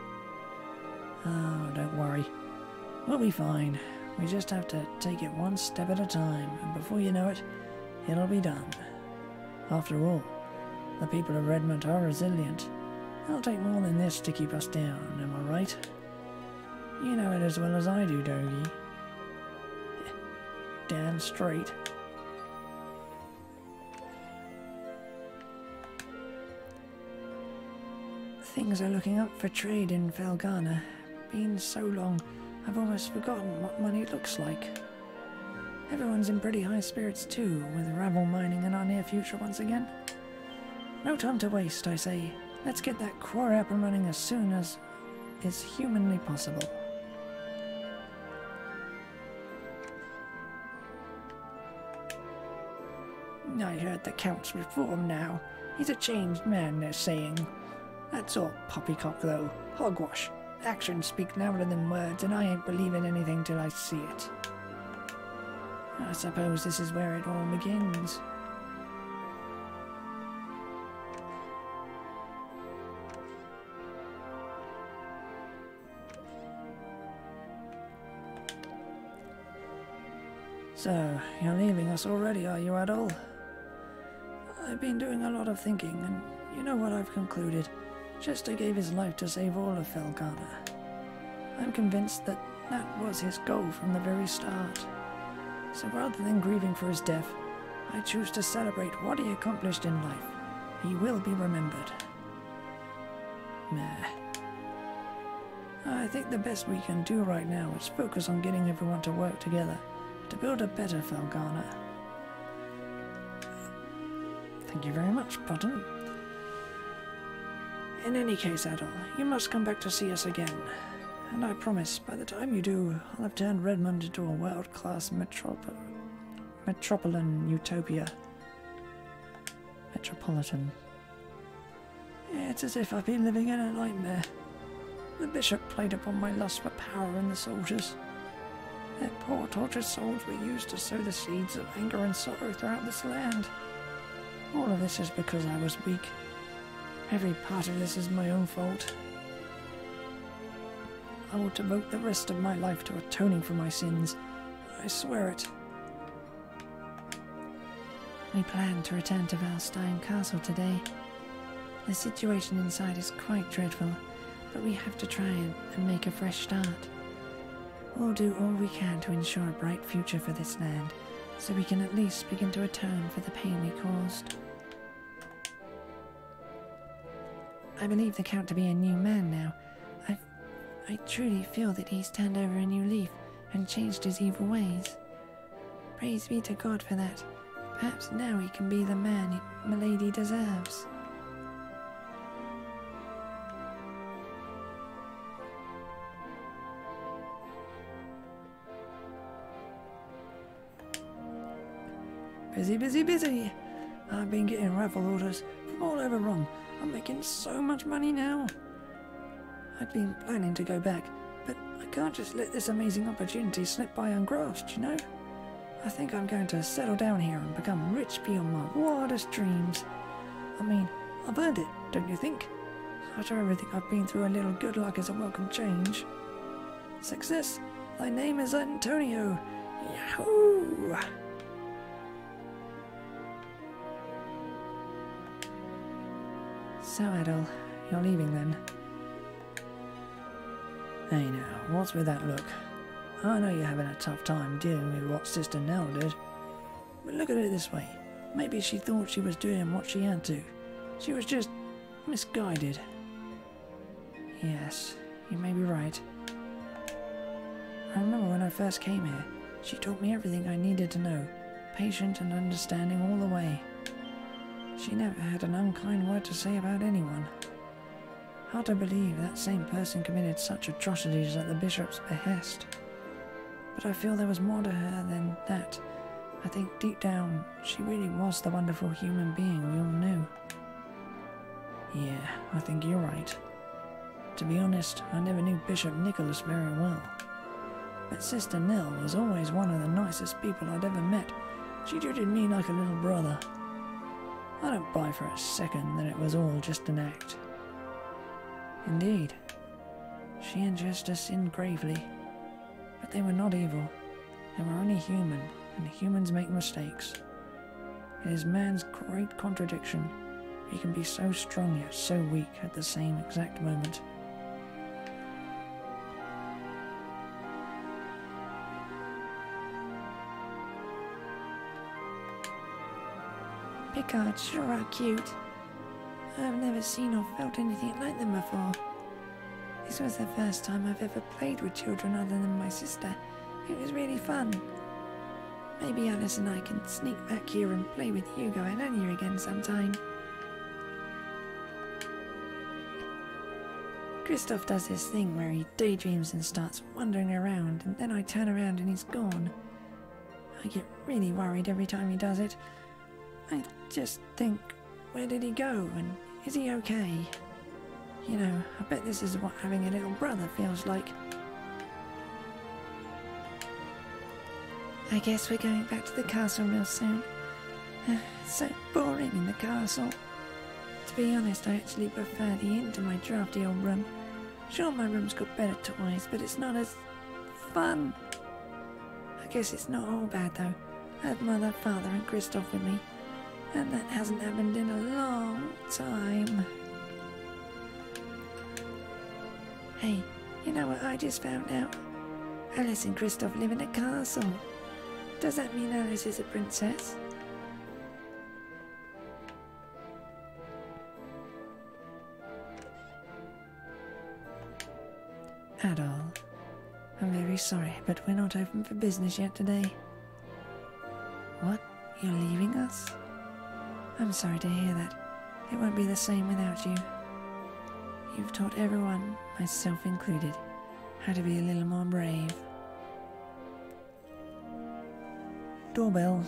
Oh, don't worry. We'll be fine. We just have to take it one step at a time, and before you know it, it'll be done. After all, the people of Redmond are resilient. It'll take more than this to keep us down, am I right? You know it as well as I do, Dogie. Damn straight. Things are looking up for trade in Felghana. Been so long, I've almost forgotten what money looks like. Everyone's in pretty high spirits too, with gravel mining in our near future once again. No time to waste, I say. Let's get that quarry up and running as soon as is humanly possible. I heard the Count's reformed now. He's a changed man, they're saying. That's all poppycock, though. Hogwash. Actions speak louder than words, and I ain't believing anything till I see it. I suppose this is where it all begins. So, you're leaving us already, are you, Adol? I've been doing a lot of thinking, and you know what I've concluded. Chester gave his life to save all of Felghana. I'm convinced that that was his goal from the very start. So rather than grieving for his death, I choose to celebrate what he accomplished in life. He will be remembered. Meh. I think the best we can do right now is focus on getting everyone to work together to build a better Felghana. Thank you very much, Button. In any case, Adol, you must come back to see us again. And I promise, by the time you do, I'll have turned Redmond into a world-class metropolitan utopia. Metropolitan. It's as if I've been living in a nightmare. The bishop played upon my lust for power in the soldiers. Their poor tortured souls were used to sow the seeds of anger and sorrow throughout this land. All of this is because I was weak. Every part of this is my own fault. I will devote the rest of my life to atoning for my sins. I swear it. We plan to return to Valstein Castle today. The situation inside is quite dreadful, but we have to try and make a fresh start. We'll do all we can to ensure a bright future for this land, so we can at least begin to atone for the pain we caused. I believe the Count to be a new man now. I truly feel that he's turned over a new leaf and changed his evil ways. Praise be to God for that. Perhaps now he can be the man Milady deserves. Busy, busy, busy. I've been getting raffle orders from all over Rom. I'm making so much money now. I'd been planning to go back, but I can't just let this amazing opportunity slip by ungrasped, you know? I think I'm going to settle down here and become rich beyond my wildest dreams. I mean, I've earned it, don't you think? After everything I've been through, a little good luck is a welcome change. Success! Thy name is Antonio! Yahoo! So, Adol, you're leaving then? Hey now, what's with that look? I know you're having a tough time dealing with what Sister Nell did. But look at it this way. Maybe she thought she was doing what she had to. She was just misguided. Yes, you may be right. I remember when I first came here, she taught me everything I needed to know, patient and understanding all the way. She never had an unkind word to say about anyone. Hard to believe that same person committed such atrocities at the bishop's behest. But I feel there was more to her than that. I think deep down, she really was the wonderful human being we all knew. Yeah, I think you're right. To be honest, I never knew Bishop Nicholas very well. But Sister Nell was always one of the nicest people I'd ever met. She treated me like a little brother. I don't buy for a second that it was all just an act. Indeed, she and Jester sinned gravely, but they were not evil. They were only human, and humans make mistakes. It is man's great contradiction. He can be so strong yet so weak at the same exact moment. Picards sure are cute. I've never seen or felt anything like them before. This was the first time I've ever played with children other than my sister. It was really fun. Maybe Alice and I can sneak back here and play with Hugo and Anya again sometime. Christoph does this thing where he daydreams and starts wandering around, and then I turn around and he's gone. I get really worried every time he does it. I just think, where did he go, and is he okay? You know, I bet this is what having a little brother feels like. I guess we're going back to the castle real soon. It's so boring in the castle. To be honest, I actually prefer the inn to my drafty old room. Sure, my room's got better toys, but it's not as fun. I guess it's not all bad though. I have Mother, Father and Christoph with me. And that hasn't happened in a long time. Hey, you know what I just found out? Alice and Christoph live in a castle. Does that mean Alice is a princess? Adol, I'm very sorry, but we're not open for business yet today. What? You're leaving us? I'm sorry to hear that. It won't be the same without you. You've taught everyone, myself included, how to be a little more brave. Doorbell.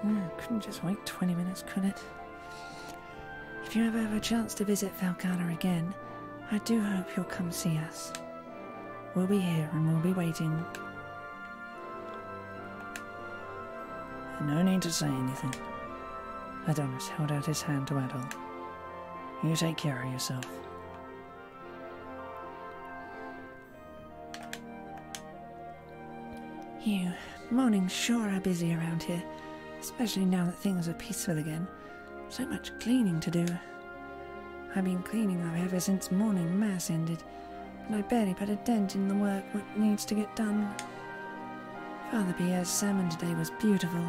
Couldn't just wait 20 minutes, could it? If you ever have a chance to visit Felghana again, I do hope you'll come see us. We'll be here and we'll be waiting. No need to say anything. Adonis held out his hand to Adol. You take care of yourself. Mornings sure are busy around here, especially now that things are peaceful again. So much cleaning to do. I've been cleaning up ever since morning mass ended, and I barely put a dent in the work what needs to get done. Father Pierre's sermon today was beautiful.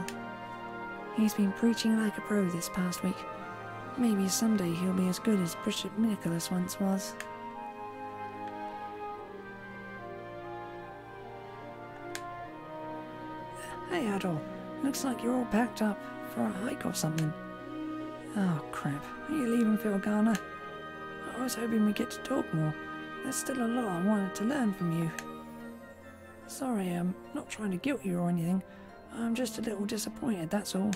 He's been preaching like a pro this past week. Maybe someday he'll be as good as Bishop Nicholas once was. Hey Adol, looks like you're all packed up for a hike or something. Oh crap, are you leaving Felghana? I was hoping we'd get to talk more. There's still a lot I wanted to learn from you. Sorry, I'm not trying to guilt you or anything. I'm just a little disappointed, that's all.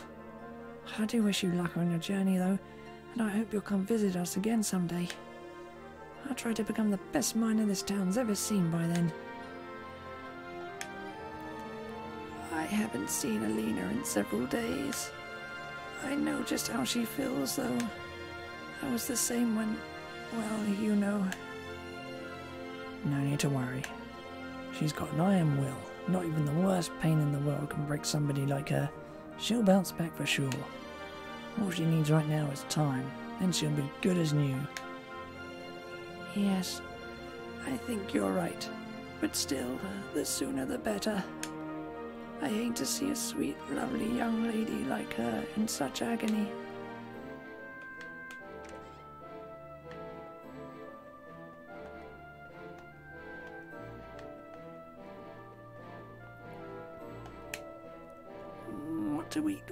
I do wish you luck on your journey though, and I hope you'll come visit us again someday. I'll try to become the best miner this town's ever seen by then. I haven't seen Alina in several days. I know just how she feels though. I was the same when, well, you know. No need to worry. She's got an iron will. Not even the worst pain in the world can break somebody like her. She'll bounce back for sure. All she needs right now is time, then she'll be good as new. Yes, I think you're right. But still, the sooner the better. I hate to see a sweet, lovely young lady like her in such agony.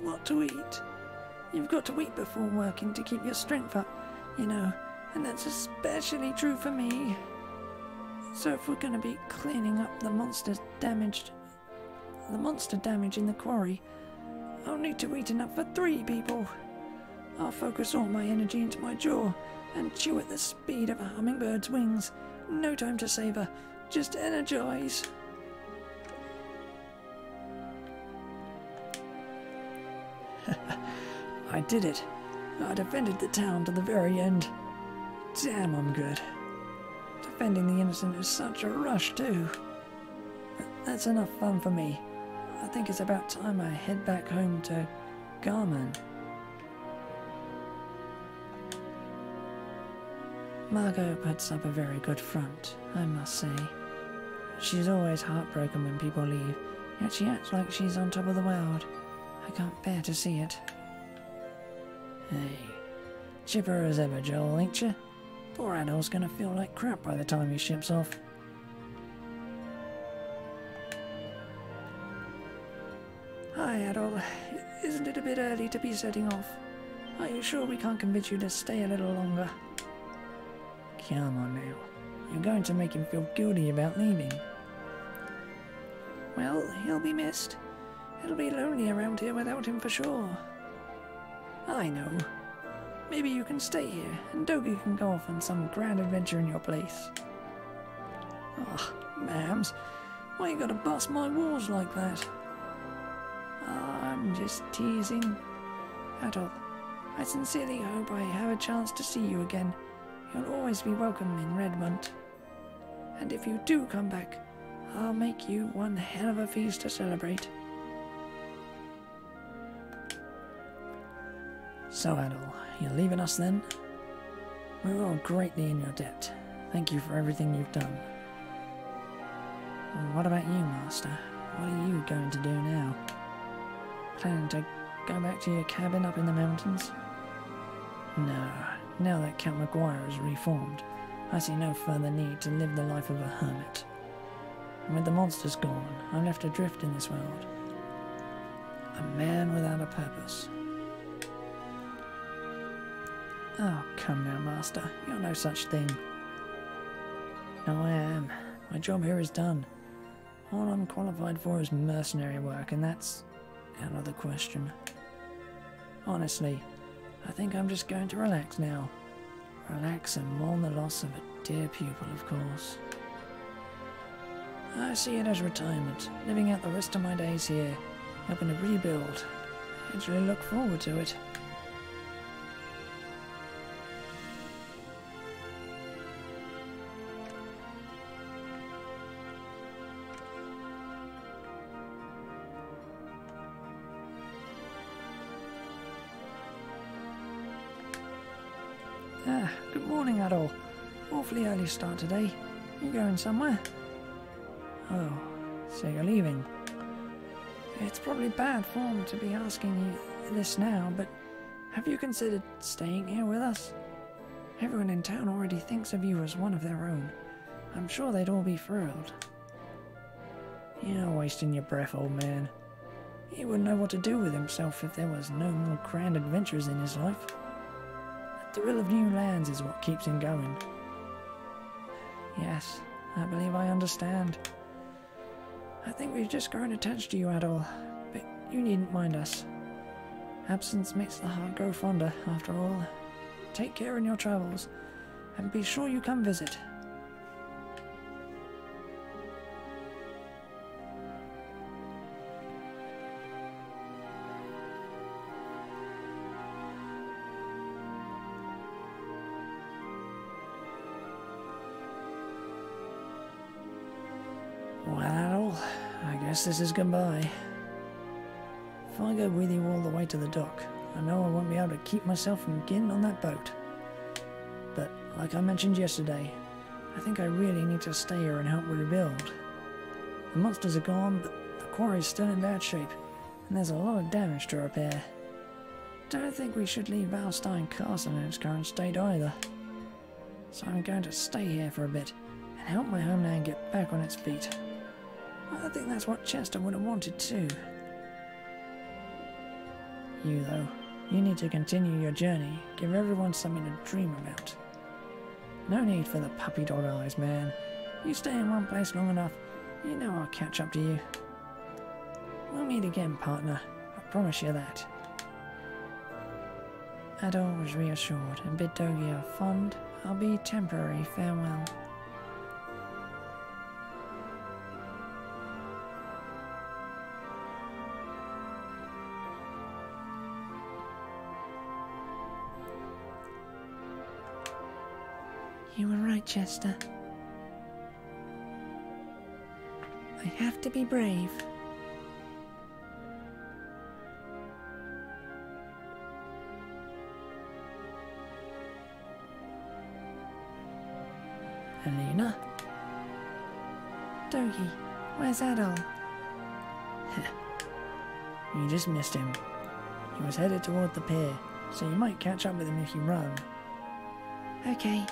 What to eat? You've got to eat before working to keep your strength up, you know, and that's especially true for me. So if we're going to be cleaning up the monster damage in the quarry, I'll need to eat enough for 3 people. I'll focus all my energy into my jaw and chew at the speed of a hummingbird's wings. No time to savor, just energize. I did it. I defended the town to the very end. Damn, I'm good. Defending the innocent is such a rush too. But that's enough fun for me. I think it's about time I head back home to Garman. Margot puts up a very good front, I must say. She's always heartbroken when people leave, yet she acts like she's on top of the world. I can't bear to see it. Hey, chipper as ever, Joel, ain't ya? Poor Adol's gonna feel like crap by the time he ships off. Hi, Adol. Isn't it a bit early to be setting off? Are you sure we can't convince you to stay a little longer? Come on now. You're going to make him feel guilty about leaving. Well, he'll be missed. It'll be lonely around here without him for sure. I know. Maybe you can stay here, and Dogi can go off on some grand adventure in your place. Oh, ma'ams, why you gotta bust my walls like that? I'm just teasing. Adol, I sincerely hope I have a chance to see you again. You'll always be welcome in Redmond. And if you do come back, I'll make you one hell of a feast to celebrate. So, Adol, you're leaving us then? We're all greatly in your debt. Thank you for everything you've done. Well, what about you, Master? What are you going to do now? Planning to go back to your cabin up in the mountains? No, now that Count Maguire is reformed, I see no further need to live the life of a hermit. And with the monsters gone, I'm left adrift in this world. A man without a purpose. Oh, come now, Master. You're no such thing. No, I am. My job here is done. All I'm qualified for is mercenary work, and that's out of the question. Honestly, I think I'm just going to relax now. Relax and mourn the loss of a dear pupil, of course. I see it as retirement, living out the rest of my days here, helping to rebuild. I actually look forward to it. Good morning, Adol. Awfully early start today. You going somewhere? Oh, so you're leaving. It's probably bad form to be asking you this now, but have you considered staying here with us? Everyone in town already thinks of you as one of their own. I'm sure they'd all be thrilled. You're wasting your breath, old man. He wouldn't know what to do with himself if there was no more grand adventures in his life. The thrill of new lands is what keeps him going. Yes, I believe I understand. I think we've just grown attached to you, Adol, but you needn't mind us. Absence makes the heart grow fonder, after all. Take care in your travels, and be sure you come visit. Well, I guess this is goodbye. If I go with you all the way to the dock, I know I won't be able to keep myself from getting on that boat. But, like I mentioned yesterday, I think I really need to stay here and help rebuild. The monsters are gone, but the quarry's still in bad shape, and there's a lot of damage to repair. Don't think we should leave Valstein Castle in its current state either. So I'm going to stay here for a bit, and help my homeland get back on its feet. I think that's what Chester would have wanted too. You, though, you need to continue your journey, give everyone something to dream about. No need for the puppy dog eyes, man. You stay in one place long enough, you know I'll catch up to you. We'll meet again, partner. I promise you that. Adol was reassured and bid Dogi a fond, albeit temporary, farewell. You were right, Chester. I have to be brave. Alina? Dogi, where's Adol? You just missed him. He was headed toward the pier, so you might catch up with him if you run. Okay.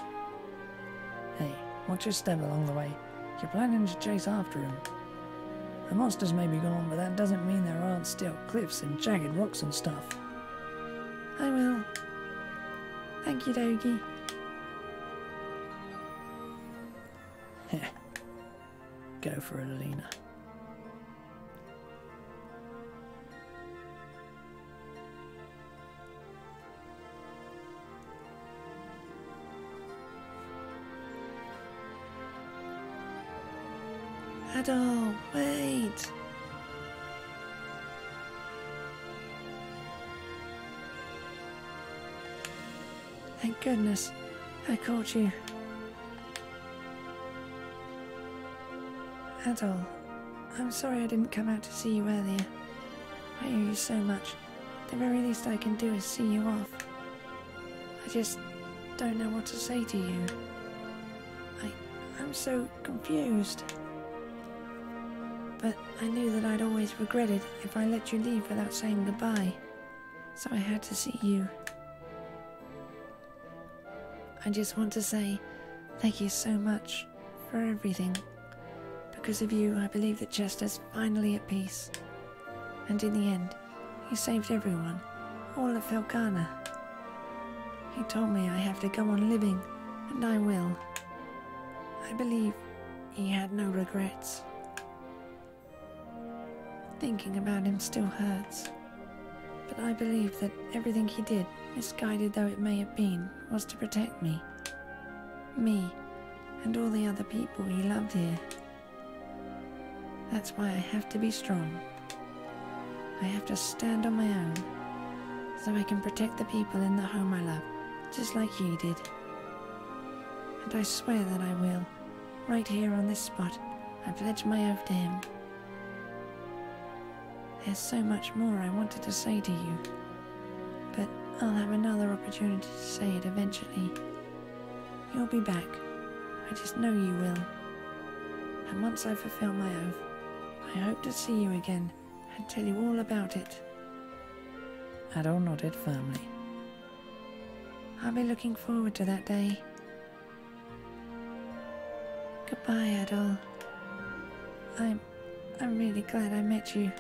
Hey, watch your step along the way. You're planning to chase after him. The monsters may be gone, but that doesn't mean there aren't still cliffs and jagged rocks and stuff. I will. Thank you, Dogi. Go for it, Alina. Adol, wait! Thank goodness I caught you. Adol, I'm sorry I didn't come out to see you earlier. I owe you so much. The very least I can do is see you off. I just don't know what to say to you. I'm so confused. But I knew that I'd always regret it if I let you leave without saying goodbye. So I had to see you. I just want to say thank you so much for everything. Because of you, I believe that Chester's finally at peace. And in the end, he saved everyone, all of Felghana. He told me I have to go on living, and I will. I believe he had no regrets. Thinking about him still hurts. But I believe that everything he did, misguided though it may have been, was to protect me. Me, and all the other people he loved here. That's why I have to be strong. I have to stand on my own, so I can protect the people in the home I love, just like you did. And I swear that I will, right here on this spot. I pledge my oath to him. There's so much more I wanted to say to you, but I'll have another opportunity to say it eventually. You'll be back. I just know you will. And once I fulfill my oath, I hope to see you again and tell you all about it. Adol nodded firmly. I'll be looking forward to that day. Goodbye, Adol. I'm really glad I met you.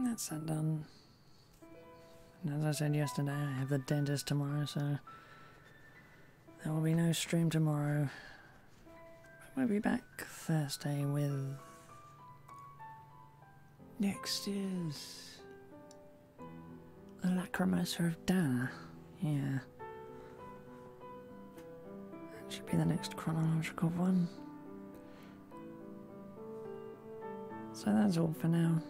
And that's that done. And as I said yesterday, I have the dentist tomorrow, so there will be no stream tomorrow. We'll be back Thursday with... Next is... The Lacrimosa of Dana. Yeah. That should be the next chronological one. So that's all for now.